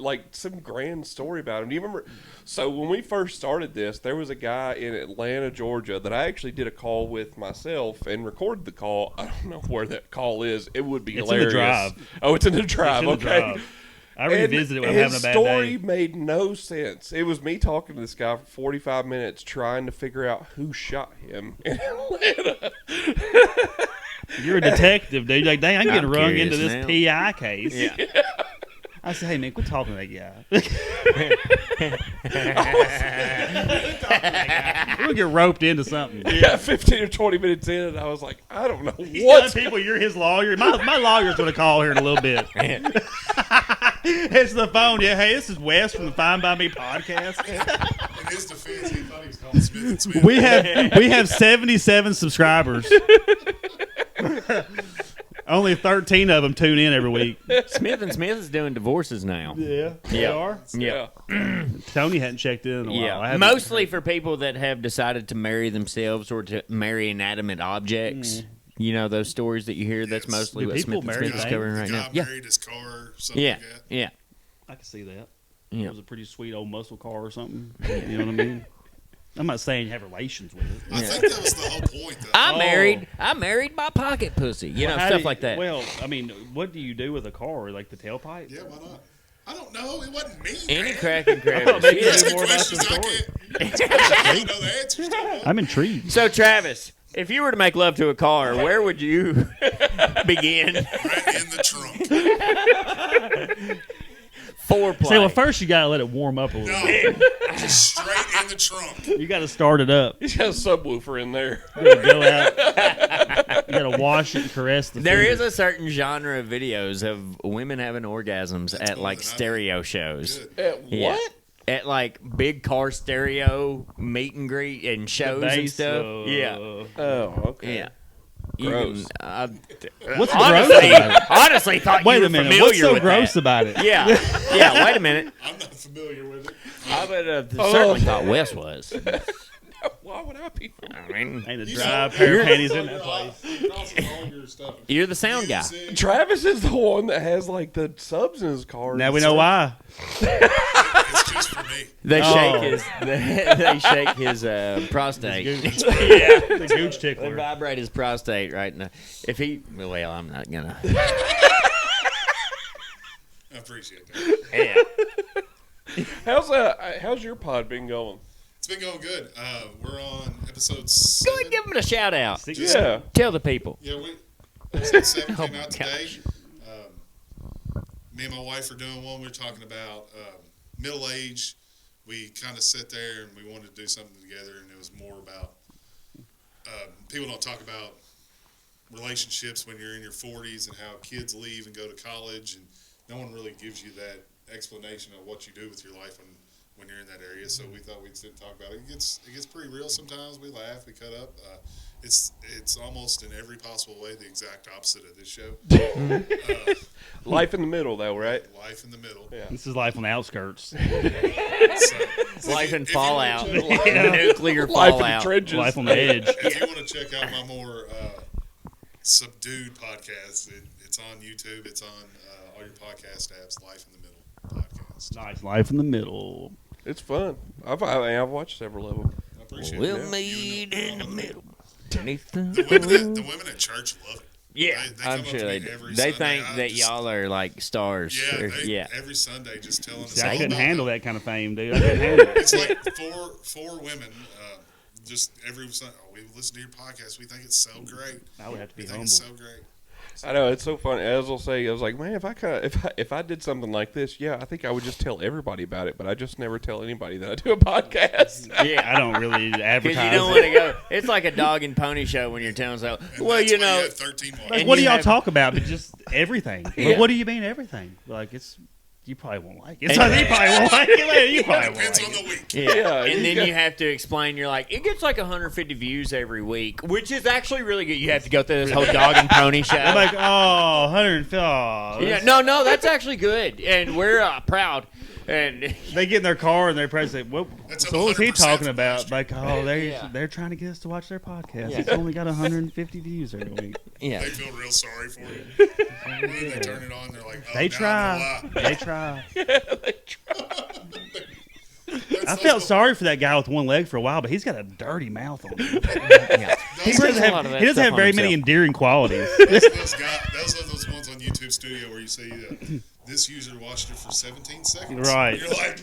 story about him. Do you remember? So when we first started this, there was a guy in Atlanta, Georgia, that I actually did a call with myself and recorded the call. I don't know where that call is. It would be It's in the hilarious. drive. Oh, it's in the drive. It's in the Okay. drive. I revisit it when I'm And having a bad his story day. made no sense. It was me talking to this guy for 45 minutes trying to figure out who shot him in Atlanta. You're a detective, dude. Like, dang, I'm getting I'm rung curious into this now. PI case. Yeah. I said, hey, man, quit talking to that guy. We're going to get roped into something. Yeah, 15 or 20 minutes in, and I was like, I don't know He's what's telling people you're his lawyer. My lawyer's going to call here in a little bit. It's the phone. Yeah, hey, this is Wes from the Fine By Me podcast. In his defense, he thought he was called Smith and Smith. We have 77 subscribers. Only 13 of them tune in every week. Smith and Smith is doing divorces now. Yeah, they Yeah. are. Yeah. Tony hadn't checked in a while. I Yeah. haven't- Mostly for people that have decided to marry themselves or to marry inanimate objects. You know, those stories that you hear, that's Yes. mostly Do what people Smith and marry Smith is things? covering The right guy now. Yeah. married his car, something Yeah. like that. Yeah. I can see that. Yeah. It was a pretty sweet old muscle car or something. You know what I mean? I'm not saying you have relations with it. I think that was the whole point, though. I married my pocket pussy. You know, How stuff do- like that. Well, I mean, what do you do with a car? Like the tailpipe? Yeah, why not? I don't know. It wasn't me. Any man. crack and thought crevice. maybe You're you Yeah. knew asking more about questions the I story. can't. I don't know the answers to. I'm intrigued. So, Travis, If you were to make love to a car, where would you begin? Right in the trunk. Foreplay. Say, well, first you gotta let it warm up a little bit. No, just straight in the trunk. You gotta start it up. He's got a subwoofer in there. You gotta go out. You gotta wash it and caress the. There is fingers. a certain genre of videos of women having orgasms That's at more like than I stereo shows. Good. At Yeah. what? At like big car stereo meet and greet and shows and Bass, stuff. Yeah. Oh, okay. Yeah. You Gross. What's honestly, gross about it? honestly thought Wait you were a minute. familiar What's so with gross that. about it? Yeah. Yeah, wait a minute. I'm not familiar with it. I would have certainly thought Wes was. Why would I be? I mean, Ain't a You dry said- pair of panties you're in that all- place. you're also all your stuff. you're the sound guy. Music. Travis is the one that has like the subs in his car. Now we know why. It's just for me. They Oh. shake his they shake his prostate. Yeah, the gooch They tickler. vibrate his prostate right now. If he, well, I'm not gonna. I appreciate that. Yeah. How's your pod been going? It's been going good. We're on episode Go 7. ahead and give him a shout out. Yeah. Tell the people. Yeah, episode 7 Oh came my out today. Me and my wife are doing one. We're talking about middle age. We kind of sat there and we wanted to do something together, and it was more about people don't talk about relationships when you're in your 40s and how kids leave and go to college, and no one really gives you that explanation of what you do with your life when you're in that area. So we thought we'd sit and talk about it. It gets pretty real sometimes. We laugh, we cut up. It's almost in every possible way the exact opposite of this show. Life in the middle, though, right? Life in the middle. Yeah. This is life on the outskirts. So, Life in if you wanna fallout. check- Nuclear Life in the fallout. trenches. Life on the edge. If you want to check out my more subdued podcast, it's on YouTube. It's on all your podcast apps. Life in the Middle podcast. Nice. Life in the middle. It's fun. I've watched several of them. I appreciate We'll it. meet in the middle. The women at church love it. Yeah, They come I'm up sure to they me do. every They Sunday. think I that just- y'all are like stars. Yeah, Yeah. every Sunday just telling us. See, I all couldn't about handle it. that kind of fame, dude. I couldn't handle it. It's like four women. Just every Sunday. Oh, we listen to your podcast. We think it's so great. I would have to We be think humble. it's so great. I know it's so funny. As I'll say, I was like, man, if I did something like this, yeah, I think I would just tell everybody about it. But I just never tell anybody that I do a podcast. Yeah. I don't really advertise. Because you don't it. want to go. It's like a dog and pony show when you're telling so. And Well, that's you why know, had 13 more. Like, And what do you y'all have- talk about? But just everything. Yeah. But what do you mean everything? Like you probably won't like it. And- So you probably won't like it. Later. You probably won't Depends like on it. the week. yeah. Yeah, And then yeah. you have to explain. You're like, it gets like 150 views every week, which is actually really good. You have to go through this whole dog and pony show. I'm like, oh, 150. Oh, Yeah, no, that's actually good, and we're proud. And They get in their car and they're probably say, "What? That's So what was he 100% talking from about?" last Like, oh, Yeah. they're trying to get us to watch their podcast. Yeah. It's only got 150 views every week. yeah, They feel real sorry for you. And then they turn it on. They're like, oh, They now try. I know They try. why. I felt sorry for that guy with one leg for a while, but he's got a dirty mouth on him. yeah. He brings doesn't a lot of have, that he doesn't stuff have on very many himself. endearing qualities. Those are those ones on YouTube Studio where you see this user watched it for 17 seconds. Right. You're like,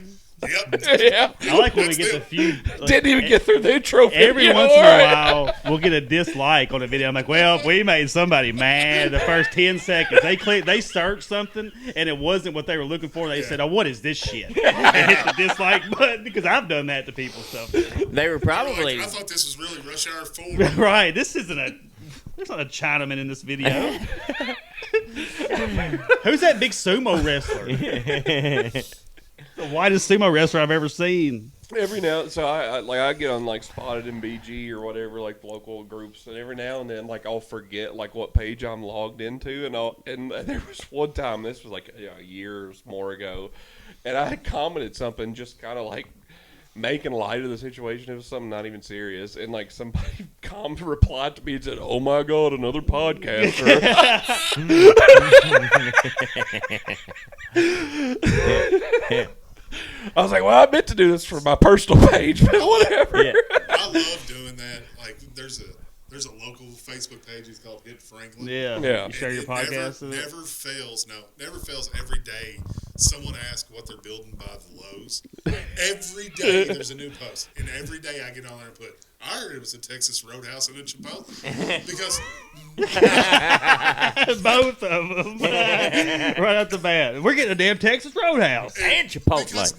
yep. Yeah. I like when we That's get the it. few. Like, Didn't even get through the intro. every video. once in a while, we'll get a dislike on a video. I'm like, well, we made somebody mad the first 10 seconds. They searched something, and it wasn't what they were looking for. They said, oh, what is this shit? And hit the dislike button, because I've done that to people. So, They were probably. I thought this was really Rush Hour 4. right, this isn't a... There's not a Chinaman in this video. Who's that big sumo wrestler? The whitest sumo wrestler I've ever seen. Every now, so I get on like Spotted and BG or whatever, like local groups, and every now and then, like I'll forget like what page I'm logged into, and there was one time, this was like years more ago, and I had commented something just kind of like making light of the situation. It was something not even serious, and like somebody replied to me and said, "Oh my God, another podcaster." I was like, well, I meant to do this for my personal page, but whatever. Yeah. I love doing that. Like, there's There's a local Facebook page. It's called Hip Franklin. Yeah. Yeah. You share your It podcast. never fails. No, never fails. Every day, someone asks what they're building by the Lowe's. Every day, there's a new post, and every day I get on there and put, I heard it was a Texas Roadhouse and a Chipotle because Both of them. Right off the bat. We're getting a damn Texas Roadhouse. And Chipotle. because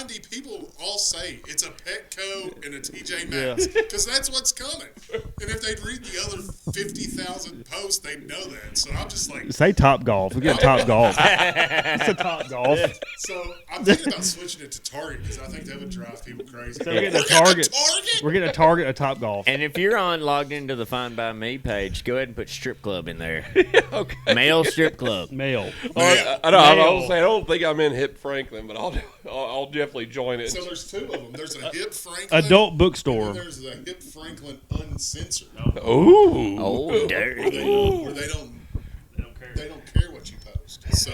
90 people all say it's a Petco and a TJ Maxx because that's what's coming. And if they'd read the other 50,000 posts, they'd know that. So I'm just like, Say Top Golf. We're getting Top Golf. It's a Top Golf. so I'm thinking about switching it to Target because I think that would drive people crazy. So we're getting a We're Target. Target? We're getting a Target, a Top Golf. And if you're logged into the Find By Me page, go ahead and put strip club in there. Okay. Male strip club. Male. I don't think I'm in Hip Franklin, but I'll definitely join it. So there's two of them. There's a Hip Franklin. Adult And bookstore. then there's a Hip Franklin Uncensored. Ooh. Oh, dirty. Where they don't care what you post. So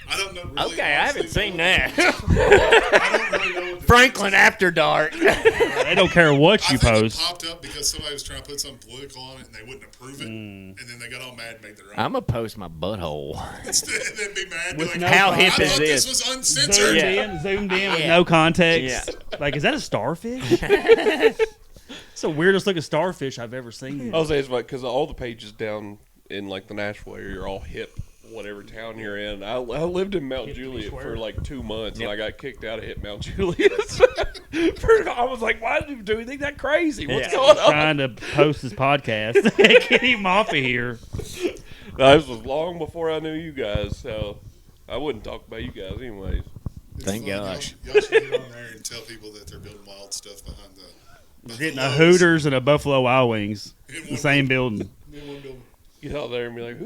I don't know. Really, Okay, I haven't honestly, seen that. I don't really know what the Franklin After Dark. They don't care what you I think post. it popped up because somebody was trying to put something political on it and they wouldn't approve it, and then they got all mad and made their own. I'm going to post my butthole. and then be mad. Be With like, no How con- hip I is thought this this? was uncensored. Zoomed in with Yeah. no context. Like, is that a starfish? It's the weirdest looking starfish I've ever seen. I'll say it's like because all the pages down in like the Nashville area are all hip, whatever town you're in. I lived in Mount Hip to be Juliet square. for like 2 months, Yep. and I got kicked out of Hip Mount Juliet. I was like, "Why did you do anything that crazy? What's Yeah. going on?" Trying to post his podcast. Get him off of here. No, this was long before I knew you guys, so I wouldn't talk about you guys anyways. It's Thank fun. gosh. Y'all should get on there and tell people that they're building wild stuff behind the. We're getting a Hooters and a Buffalo Wild Wings. In The one same building. In one building. Get out there and be like,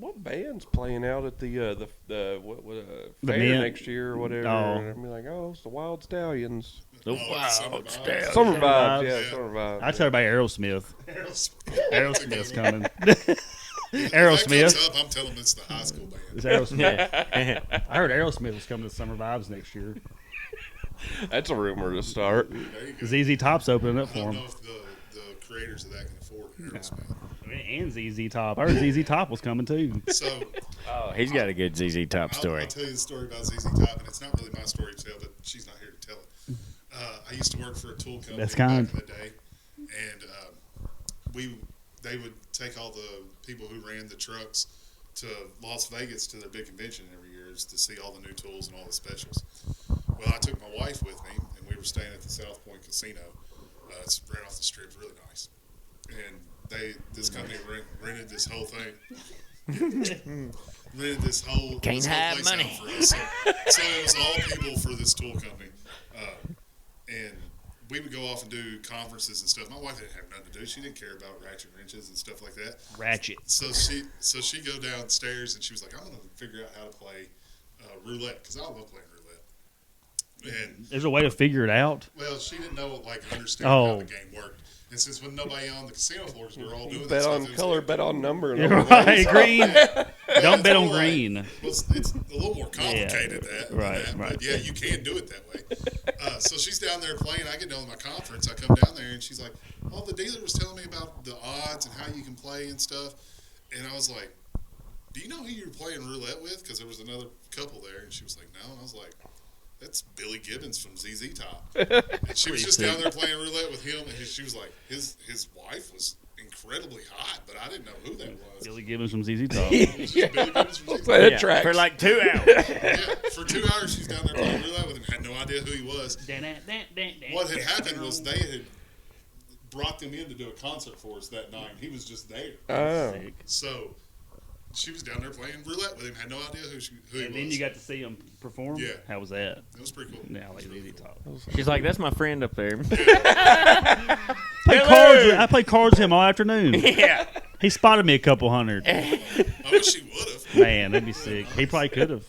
what band's playing out at the fair Mint? next year or whatever? Oh. And I'd be like, oh, it's the Wild Stallions. The Summer wild Vibes. style. Summer vibes, Vibes. yeah, summer vibes. I tell everybody Aerosmith. Aerosmith's coming. If Aerosmith. that comes up, I'm telling them it's the high school band. It's Aerosmith. I heard Aerosmith was coming to Summer Vibes next year. That's a rumor to start. There you go. ZZ Top's opening up I for don't him. know if the creators of that can afford Aerosmith. And ZZ Top. I heard ZZ Top was coming too. So Oh, he's got a good ZZ Top story. I'll tell you the story about ZZ Top, and it's not really my story to tell, but she's not here to tell it. I used to work for a tool company That's kind. back in the day, and they would take all the people who ran the trucks to Las Vegas to their big convention every year is to see all the new tools and all the specials. Well, I took my wife with me, and we were staying at the South Point Casino. It's right off the strip, it's really nice. And this company rented this whole thing. rented this whole Can't have place out money. for us. So it was all people for this tool company, and we would go off and do conferences and stuff. My wife didn't have nothing to do; she didn't care about ratchet wrenches and stuff like that. Ratchet. So she go downstairs and she was like, "I'm going to figure out how to play roulette because I love playing roulette." And There's a way to figure it out. well, she didn't know understand Oh. how the game worked. And since when nobody on the casino floors were all doing Bet that on stuff, it was color, like- bet on number. And You're all right. that. Green. Don't it's bet on more like- green. well, it's a little more complicated than right, that, right. but yeah, you can do it that way. So she's down there playing. I get done with my conference. I come down there and she's like, "Oh, the dealer was telling me about the odds and how you can play and stuff." And I was like, "Do you know who you were playing roulette with?" Because there was another couple there, and she was like, "No." And I was like, "That's Billy Gibbons from ZZ Top." And she was just down there playing roulette with him, and she was like, his wife was incredibly hot, but I didn't know who that was. Billy Gibbons from ZZ Top. It was just Billy Gibbons from ZZ Top. That Yeah, tracks. for like 2 hours. Yeah, for 2 hours she's down there playing roulette with him. Had no idea who he was. What had happened was they had brought them in to do a concert for us that night. He was just there. Oh. Sick. So she was down there playing roulette with him. Had no idea who he And was. then you got to see him perform? Yeah. How was that? It was pretty cool. Now, like ZZ Top. She's like, that's my friend up there. I played cards with him all afternoon. Yeah. He spotted me a couple hundred. I wish he would have. Man, that'd be sick. He probably could have.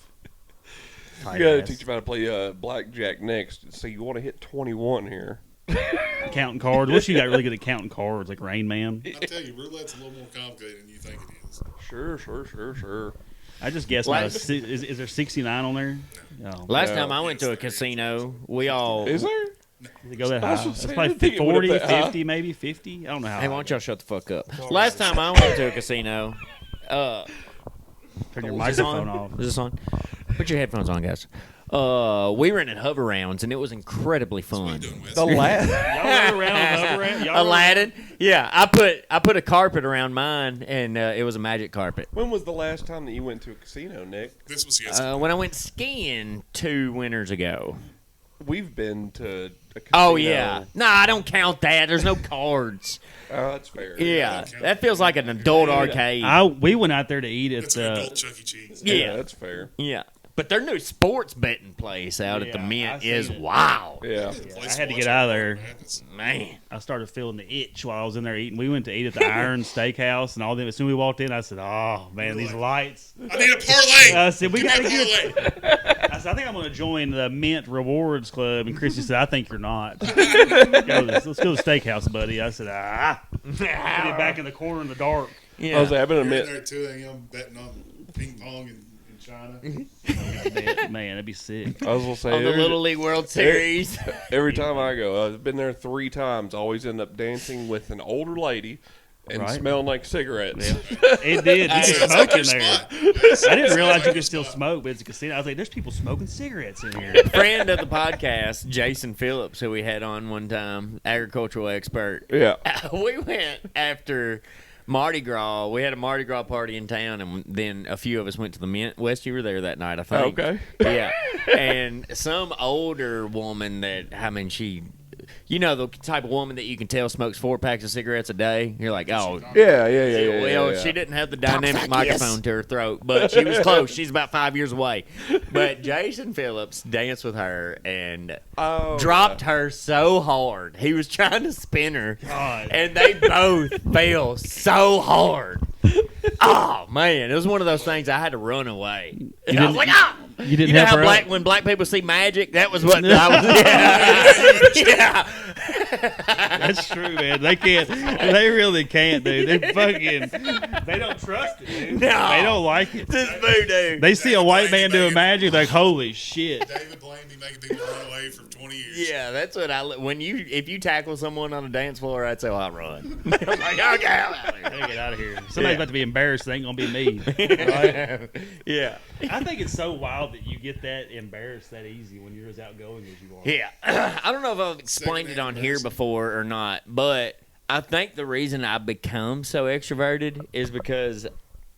You got to teach him how to play blackjack next. So you want to hit 21 here. Counting cards. Wish you got really good at counting cards, like Rain Man. I tell you, roulette's a little more complicated than you think it is. Sure. I just guessed. Is there 69 on there? Oh. Last No. time I went to a casino, we all Is there? Does it go that I high? was gonna It's say, I probably didn't think it went up 40, that high. 50, maybe 50. I don't know how. Hey, why high. don't y'all shut the fuck up? Last time I went to a casino, Turn your is this microphone on? off. Is this on? Put your headphones on, guys. We rented hover rounds, and it was incredibly What are you fun. doing, Wes? The last. Y'all run around and hover around? Y'all run Aladdin, yeah, I put a carpet around mine, and it was a magic carpet. When was the last time that you went to a casino, Nick? This was yesterday. When I went skiing 2 winters ago. We've been to a casino. Oh yeah, no, I don't count that. There's no cards. Oh, that's fair. Yeah, that feels like an adult arcade. We went out there to eat at It's an adult Chuck E. Cheese. Yeah. That's fair. Yeah, but their new sports betting place out at the Yeah, I Mint seen is it. wow. Yeah. The place I had to watch get out of all there. madness. Man, I started feeling the itch while I was in there eating. We went to eat at the Iron Steakhouse, and all them. As soon as we walked in, I said, "Oh man, these lights." I need a parlay. I said, "We Give me gotta a get." parlay. I said, "I think I'm going to join the Mint Rewards Club." And Chrissy said, "I think you're not." Let's go to the steakhouse, buddy. I said, Put it back in the corner in the dark. yeah. I was having a You're in minute. there at 2 a.m. betting on ping pong in China. Man, that'd be sick. I was gonna say on the Little League World Series. every time I go, I've been there 3 times. Always end up dancing with an older lady and Right. smelling like cigarettes. It did. You could That's smoke your in there. spot. Yes, I didn't that's realize you your could still spot. smoke, but it's a casino. I was like, "There's people smoking cigarettes in here." Friend of the podcast, Jason Phillips, who we had on one time, agricultural expert. Yeah. We went after Mardi Gras. We had a Mardi Gras party in town, and then a few of us went to the Mint. Wes, you were there that night, I think. Okay. Yeah. And some older woman that, I mean, you know, the type of woman that you can tell smokes 4 packs of cigarettes a day. You're like, oh, Yeah. well, she didn't have the dynamic microphone to her throat, but she was close. She's about 5 years away. But Jason Phillips danced with her and dropped her so hard. He was trying to spin her, God. and they both fell so hard. Oh man, it was one of those things I had to run away. And I was like, ah! You didn't You know have how her black up? when black people see magic, that was what I was. Yeah. That's true, man. They can't. They really can't, dude. They fucking. They don't trust it, dude. No. They don't like it. This voodoo. They see a white man doing magic, like, holy shit. David blamed me making people run away for 20 years. Yeah, that's what if you tackle someone on a dance floor, that's how I run. I'm like, okay, I'm out of Gotta here. get out of here. Somebody's about to be embarrassed. It ain't gonna be me. Right? Yeah. I think it's so wild that you get that embarrassed that easy when you're as outgoing as you are. Yeah. I don't know if I've explained it on here before or not, but I think the reason I become so extroverted is because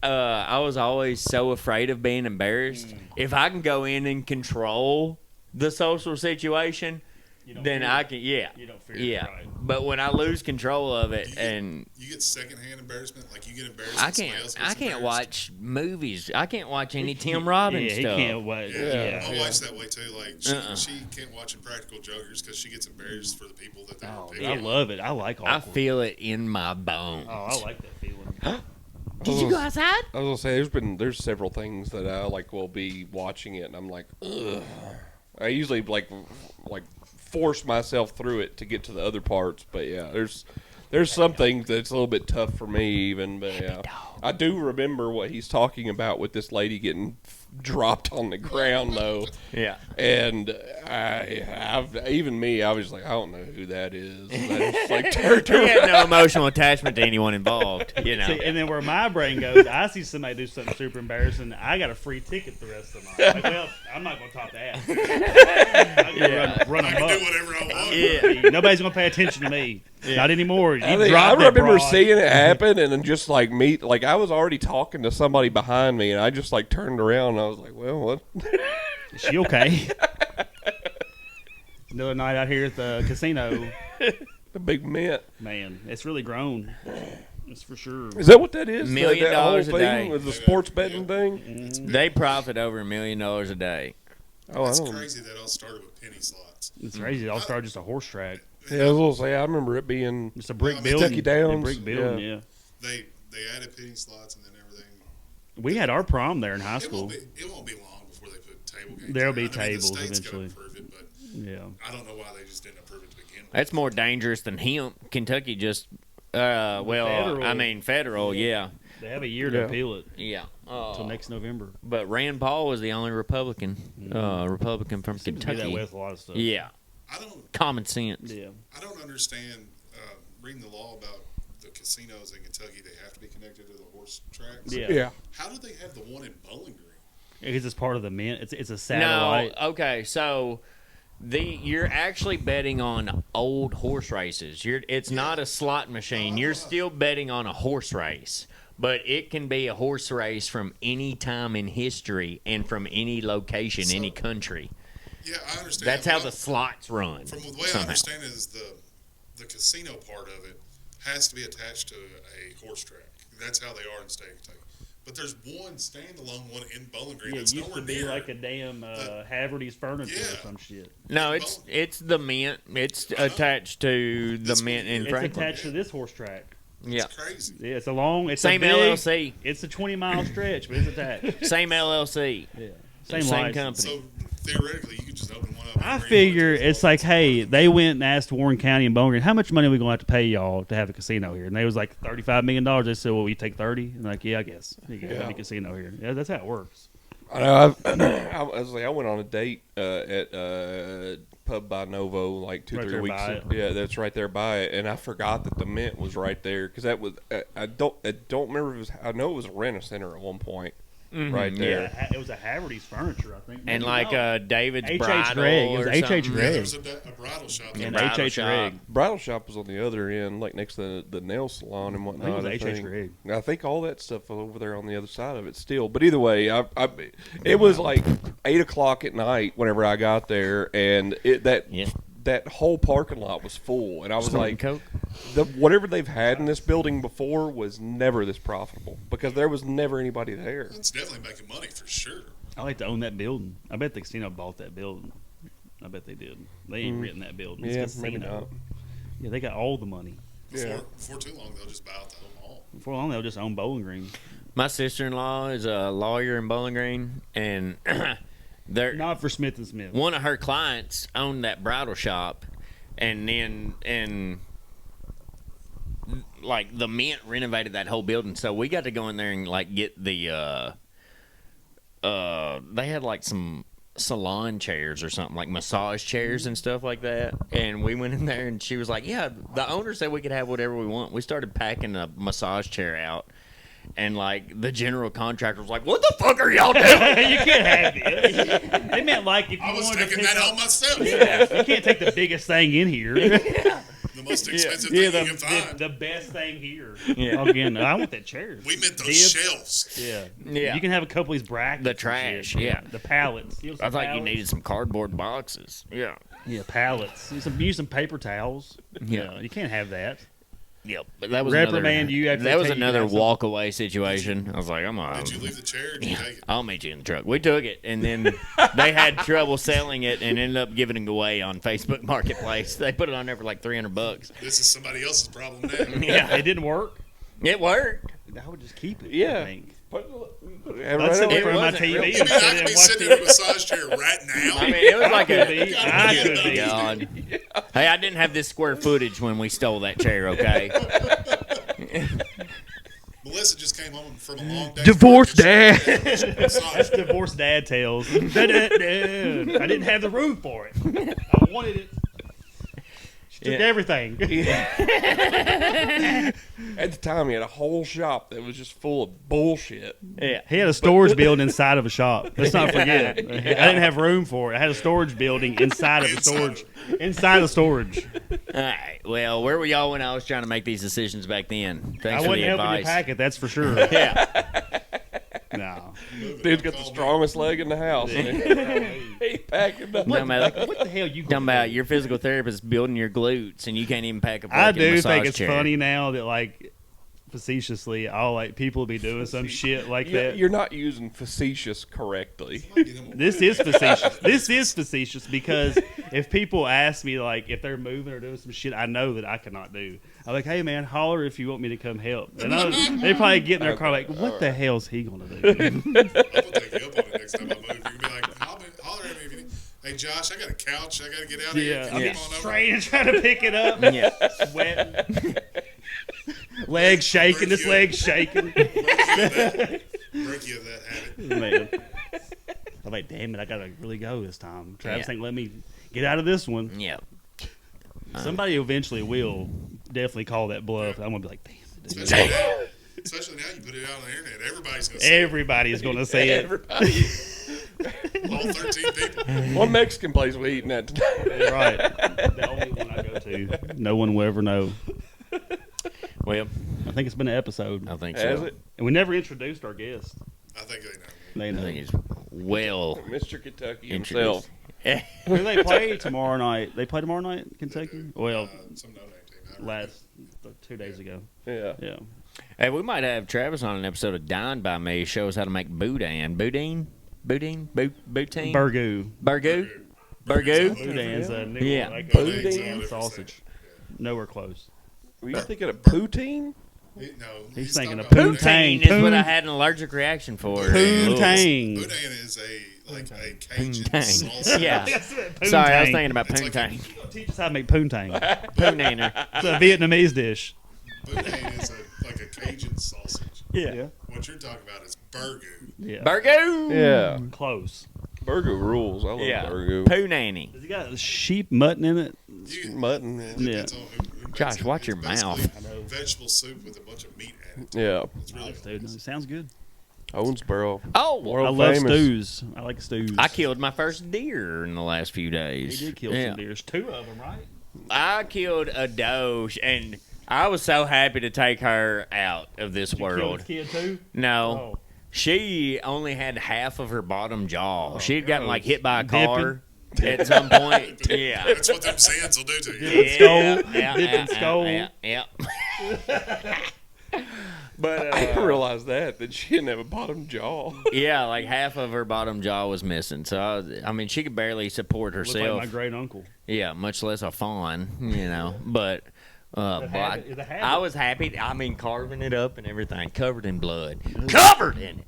I was always so afraid of being embarrassed. If I can go in and control the social situation, then I can, yeah. You don't fear Yeah. it, right? But when I lose control of it You and get secondhand embarrassment, like you get embarrassed. I when somebody can't. else I gets can't embarrassed. watch movies. I can't watch any Tim Robbins Yeah, he stuff. can't wait. Yeah, Yeah. my wife's that way too. Like she, Uh-uh. she can't watch Impractical Jokers because she gets embarrassed for the people that they're Oh, picking. I love it. I like awkward. I feel it in my bones. Oh, I like that feeling. Did you go outside? I was gonna say there's several things that I will be watching it and I'm like, ugh. I usually like force myself through it to get to the other parts, but yeah, there's some things that's a little bit tough for me even, but yeah. I do remember what he's talking about with this lady getting dropped on the ground though. Yeah. And I was like, I don't know who that is. I just like turned He had around. no emotional attachment to anyone involved. You know. See, and then where my brain goes, I see somebody do something super embarrassing. I got a free ticket the rest of the night. Like, well, I'm not going to top that. I can run I them can up. do whatever I want. Yeah. Nobody's going to pay attention to me. Not anymore. You I dropped that remember broad. seeing it happen and then just like I was already talking to somebody behind me and I just like turned around and I was like, well, what? Is she okay? Another night out here at the casino. The big mint. Man, it's really grown. That's for sure. Is that what that is? $1 million that whole a thing day. with the sports betting thing? They profit over $1 million a day. Oh, It's I don't. crazy that all started with penny slots. It's crazy. It all started just a horse track. Yeah, I was gonna say I remember it being. Just a brick Kentucky building. Downs, A brick building, yeah. They added penny slots and then everything. We had our prom there in high It school. won't be long before they put table games. There'll in. be I mean, tables the state's eventually. Gonna approve it, but Yeah. I don't know why they just didn't approve it to begin with. That's more dangerous than hemp. Kentucky just, Federal. I mean, federal, yeah. They have a year to Yeah. appeal it Yeah. until next November. But Rand Paul was the only Republican from Seems to be that way Kentucky. with a lot of stuff. Yeah. Common sense. Yeah. I don't understand reading the law about the casinos in Kentucky. They have to be connected to the horse tracks. Yeah. How do they have the one in Bowling Green? Because it's part of the mint. It's a satellite. No, okay, so you're actually betting on old horse races. It's not a slot machine. You're still betting on a horse race, but it can be a horse race from any time in history and from any location, any country. Yeah, I understand. That's how the slots run. From the way I understand it is the casino part of it has to be attached to a horse track. That's how they are in the state of Kentucky. But there's one standalone one in Bowling Green Yeah, it that's used to nowhere be near. like a damn Haverty's furniture or Yeah. some shit. No, it's the mint. It's attached to the mint in It's Franklin. attached to this horse track. Yeah, It's crazy. Yeah, it's a long. It's same a big, LLC, It's a 20-mile stretch, but it's attached. same LLC, Yeah, same license. company. So theoretically, you could just open one up. I figure it's like, hey, they went and asked Warren County and Bowling Green, how much money are we going to have to pay y'all to have a casino here? And they was like $35 million. They said, well, we take 30. And like, yeah, I guess you can have a casino here. Yeah, that's how it works. I know. I went on a date at Pub by Novo like 2-3 there weeks by ago. it. Yeah, that's right there by it, and I forgot that the Mint was right there because that was I don't remember if it was. I know it was a rent-a-center at one point. Right there. Yeah, it was a Haverty's furniture, I think. And Maybe like not. David's H.H. Bridal Gregg. It was or H.H. something. Yeah, Gregg. there's a bridal shop. Yeah, And bridal H.H. shop. Gregg. Bridal shop was on the other end, like next to the nail salon and whatnot. I think it was I H.H. think. Gregg. I think all that stuff was over there on the other side of it still. But either way, it was like 8 o'clock at night whenever I got there, and that whole parking lot was full, and I was Snorting like, coke? whatever they've had in this building before was never this profitable because there was never anybody there. It's definitely making money for sure. I like to own that building. I bet the casino bought that building. I bet they did. They ain't written that building. It's Yeah, maybe casino. not. Yeah, they got all the money. Before too long, they'll just buy out the whole mall. Before long, they'll just own Bowling Green. My sister-in-law is a lawyer in Bowling Green, and Not for Smith and Smith. one of her clients owned that bridal shop, and like the Mint renovated that whole building, so we got to go in there and like get the they had like some salon chairs or something, like massage chairs and stuff like that, and we went in there and she was like, yeah, the owner said we could have whatever we want. We started packing a massage chair out, and like the general contractor was like, what the fuck are y'all doing? You can't have this. They meant like if you I was wanted to taking pick that up, home myself. you can't take the biggest thing in here. The most expensive thing you can find. the best thing here. Yeah. Again, I want that chair. We meant those Dibs. shelves. Yeah. Yeah. You can have a couple of these brackets. The and trash, shit. yeah. The pallets. You know, I some thought you pallets? needed some cardboard boxes. Yeah. Yeah, pallets. Use some paper towels. Yeah. You can't have that. Yep, but that was Reprimand you after that they was tell you another to have something. walk away situation. I was like, I'm Did you leave the chair or did you take it? I'll meet you in the truck. We took it, and then they had trouble selling it, and ended up giving it away on Facebook Marketplace. They put it on there for like $300. This is somebody else's problem now. Yeah, It didn't work. it worked. I would just keep it. Yeah. I think. Right That's it in It front of my wasn't TV. real. You and mean I sit could and be watch sitting the- in a massage chair right now? I mean, it was like could be. a. I could be. God. Hey, I didn't have this square footage when we stole that chair. Okay. Melissa just came home from a long day. Divorced dad. Massage. That's divorced dad tales. I didn't have the room for it. I wanted it. She took Yeah. everything. At the time, he had a whole shop that was just full of bullshit. Yeah. He had a storage building inside of a shop. Let's not forget. I didn't have room for it. I had a storage building inside of a storage. Inside of storage. All right. Well, where were y'all when I was trying to make these decisions back then? Thanks I for wasn't the helping you advice. pack it, that's for sure. Yeah. No. Dude's got the strongest leg in the house. He packing up. Talking about, What the hell you talking about your physical therapist building your glutes, and you can't even pack a I fucking do massage think it's chair. funny now that like facetiously all like people be doing some shit like that. You're not using facetious correctly. This is facetious. This is facetious because if people ask me like if they're moving or doing some shit I know that I cannot do, I'm like, hey man, holler if you want me to come help. And they probably get in their car like, what the hell's he gonna do? I'm gonna take you up on it next time I move. You can be like, holler at me if you need. Hey Josh, I got a couch. I gotta get out of here. Yeah, Can you I'm come on over? straining trying to pick it up, Yeah. sweating, legs shaking, this leg shaking. Break you of that habit. Man. like, damn it, I gotta really go this time. Travis Yeah. ain't let me get out of this one. Yeah. Somebody eventually will definitely call that bluff. I'm gonna be like, damn it. dude." Especially now you put it out on the internet. Everybody's going to see Everybody's gonna say it. Everybody. it. All 13 people. What Mexican place we eating at today? Right. The only one I go to. No one will ever know. Well, I think it's been an episode. I think Has so. it? And we never introduced our guest. I think they know. They I know. think it's well Mr. Kentucky himself. introduced. Who they play tomorrow night? They play tomorrow night in Kentucky? Well, Some no-name team. last 2 days ago. Yeah. Yeah. Hey, we might have Travis on an episode of Dine by Me. Show us how to make boudin. Boudin? Boudin? Boutine? Burgoo. Burgoo? Burgoo? Boudin's a new Yeah. like Boudin? a sausage. Nowhere close. Were you thinking of poutine? No, He's thinking of talking poutine. about Poutine is what Poon- I had an allergic reaction for. Poontang. Boudin is a Cajun Poontang. salsa. Yeah. Poontang. Sorry, I was thinking about It's like poontang. Teach us how to make poontang. Poonaner. It's a Vietnamese dish. Boudin is like a Cajun sausage. Yeah. What you're talking about is burgoo. Yeah. Burgoo? Yeah. Close. Burger rules. I love Yeah. burger. Poonanny. Does it got sheep mutton in it? Mutton. Yeah. Depends on who makes Josh, it. watch It's your basically mouth. Vegetable soup with a bunch of meat added. Yeah. It's really Dude, it sounds good. Owensboro. Oh, World I love famous. stews. I like stews. I killed my first deer in the last few He days. did kill Yeah. some deers. 2 of them, right? I killed a doe, and I was so happy to take her out of this Did you kill world. his kid too? No, Oh. she only had half of her bottom jaw. She'd gotten like gross. hit by a car at some point. Yeah. That's what them sands will do to you. Yeah. Skull. Dipping skull. Yeah. But I didn't realize that she didn't have a bottom jaw. yeah, like half of her bottom jaw was missing. So I mean, she could barely support Looked herself. like my great uncle. Yeah, much less a fawn, you know. But habit- the habit. I was happy. I mean, carving it up and everything, covered in blood, covered in it.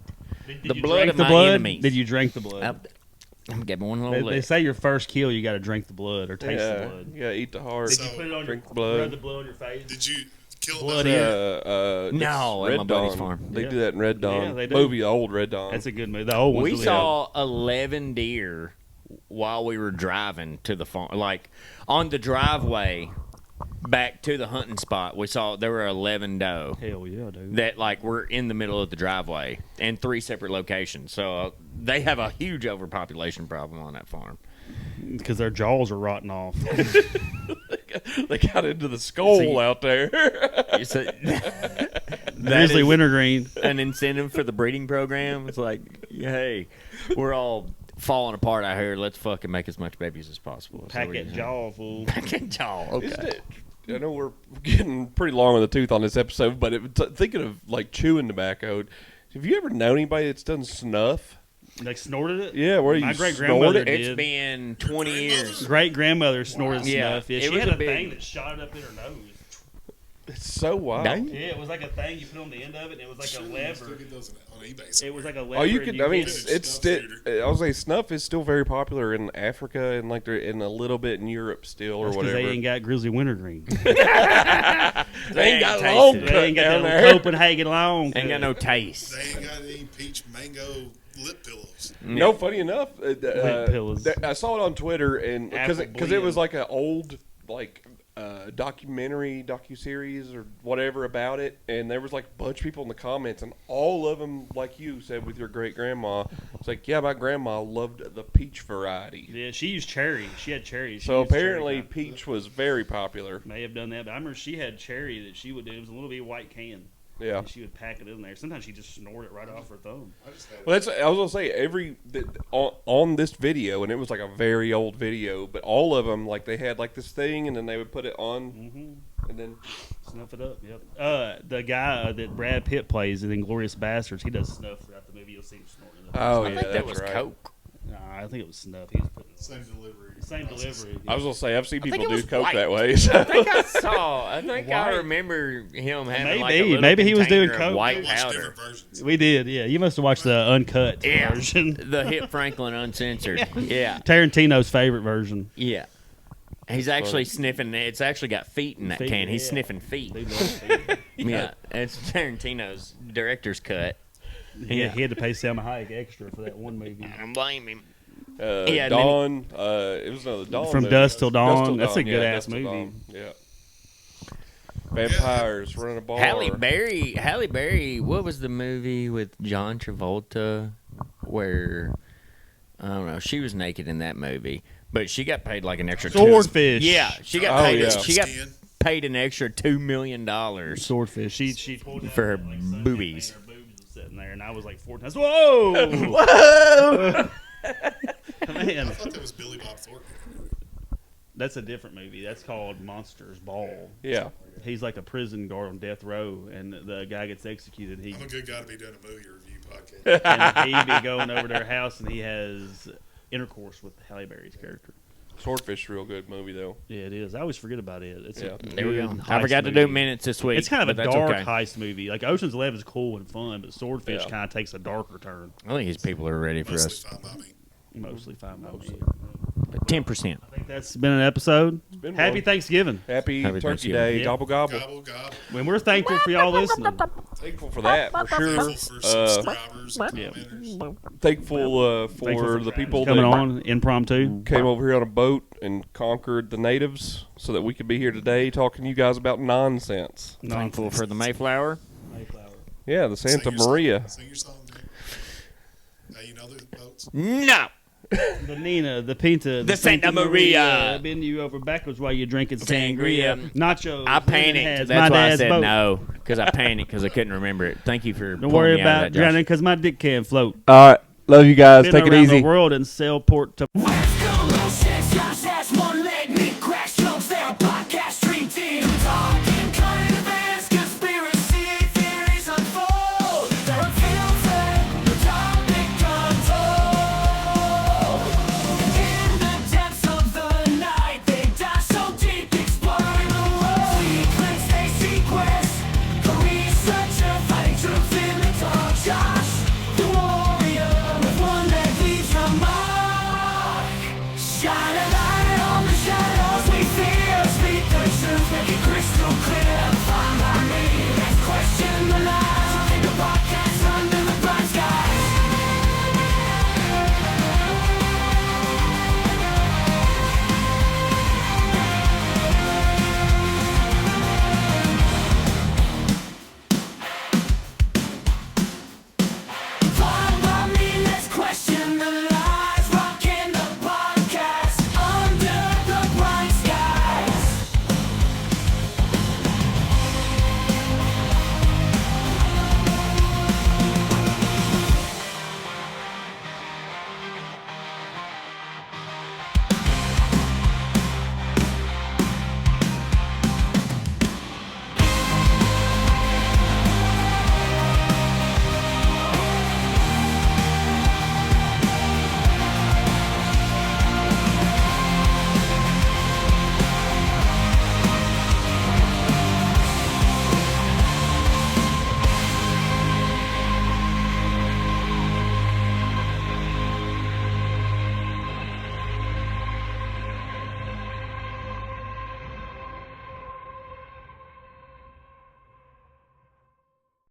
Did The you blood drink of the my blood? enemies. Did you drink the blood? I'm getting one little They lick. say your first kill, you got to drink the blood or taste the Yeah. blood. You gotta eat the heart. Did you put it on drink your the blood. rub the blood on your face? Did you kill Blood them? in. No, it's at my Red buddy's Dawn. farm. They Yeah. do that in Red Dawn. Yeah, they do. Movie, the old Red Dawn. That's a good movie. The old one's We really saw 11 deer while we were driving to the farm. Like on the driveway back to the hunting spot, we saw there were 11 doe good. Hell yeah, dude. that like were in the middle of the driveway in 3 separate locations. So they have a huge overpopulation problem on that farm. Because their jaws are rotting off. They got into the skull out there. It's that Grizzly is wintergreen. an incentive for the breeding program. It's like, hey, we're all falling apart out here. Let's fucking make as much babies as possible. So Pack we- that jaw, fool. Pack that jaw. Okay. Isn't it? I know we're getting pretty long on the tooth on this episode, but thinking of like chewing tobacco, have you ever known anybody that's done snuff? Like snorted it? Yeah, where My you great-grandmother snort it? It's did. been 20 years. Great grandmother snorted Yeah, snuff. Yeah, it she was had a a big- thing that shot it up in her nose. It's so wild. Dang. Yeah, it was like a thing you put on the end of it, and it was like Sure, a you can still lever. get those on eBay It somewhere. was like a lever. Oh, you and could. I mean, hit it. it's still. I was like, snuff is still very popular in Africa and like they're in a little bit in Europe still or That's because whatever. they ain't got grizzly wintergreen. They ain't got tasted long it. cut They ain't got down that there. Copenhagen long. Ain't got no taste. They ain't got any peach mango lip pillows. No, funny enough, pillows. I saw it on Twitter and because Apple it was blend. like an old like docu-series or whatever about it, and there was like a bunch of people in the comments, and all of them, like you said with your great grandma, it's like, yeah, my grandma loved the peach variety. Yeah, she used cherry. She had cherry. She So used cherry apparently, pie. peach was very popular. May have done that, but I remember she had cherry that she would do. It was a little bit white can. Yeah. And she would pack it in there. Sometimes she just snort it right off her thumb. I just had Well, I was gonna say on this video, and it was like a very old video, but all of them like they had like this thing, and then they would put it on, Mm-hmm. and then Snuff it up. Yep. The guy that Brad Pitt plays in *Inglourious Bastards*, he does snuff throughout the movie. You'll see him snorting it. oh I yeah, think that that's was right. Coke. Nah, I think it was snuff. He was putting it same delivery. same process. delivery. I was gonna say I've seen think people it do was coke white. that way. So. I think I White. remember him having Maybe. like a little Maybe he was doing container of Coke. I white watched powder. different versions. We did, yeah. You must have watched the uncut Yeah, version. the Hip Franklin uncensored. Yeah, Tarantino's favorite version. yeah. He's actually sniffing. It's actually got feet in that Feet, can. He's yeah. sniffing feet. Dude loves feet. Yeah, it's Tarantino's director's cut. He had to pay Salma Hayek extra for that one movie. I don't blame him. Dawn. It was another Dawn. From movie. Dusk Till Dawn. Dusk Till That's a good ass Dusk Till movie. Dawn. Yeah. Vampires running a bar. Halle Berry. What was the movie with John Travolta where I don't know? She was naked in that movie, but she got paid like an extra Swordfish. Yeah, she got paid. yeah. She got paid an extra $2 million Swordfish. She pulled down for her like, boobies. Her boobs was sitting there, and I was like 4 times. Whoa! Whoa! Man, I thought that was Billy Bob Thornton. that's a different movie. That's called Monsters Ball. Yeah. He's like a prison guard on death row, and the guy gets executed. I'm a good guy to be doing a movie review podcast. And he be going over to their house, and he has intercourse with Halle Berry's character. Swordfish is a real good movie though. Yeah, it is. I always forget about it. It's Yeah. There we go. good I heist forgot to movie. do minutes this week. It's kind of a but that's dark okay. heist movie. Like Ocean's 11 is cool and fun, but Swordfish Yeah. kind of takes a darker turn. I think these people are ready for Mostly us. fine by me. Mostly fine by me. 10%. I think that's been an episode. been Happy one. Thanksgiving. Happy Happy Turkey Thanksgiving. Day. Yeah. Gobble gobble. Gobble, gobble. When we're thankful for y'all listening. Thankful for that for sure. Thankful for subscribers and Yeah. commenters. Thankful for Thankful the people coming that on impromptu. came over here on a boat and conquered the natives so that we could be here today talking to you guys about nonsense. Thankful for the Mayflower. Yeah, the Santa Sing your Maria. Song. Sing your song, man. Now you know the boats. No. The Nina, the Pinta, The Santa Maria. Bend you over backwards while you're drinking Sangria. sangria. Nachos. I lemon panicked. heads, That's my why I dad's said boat. no. Because I panicked because I couldn't remember it. Thank you for Don't pulling worry me out of about that, Josh. drowning because my dick can't float. All right. Love you guys. Been Take it around easy. the world and sell port to.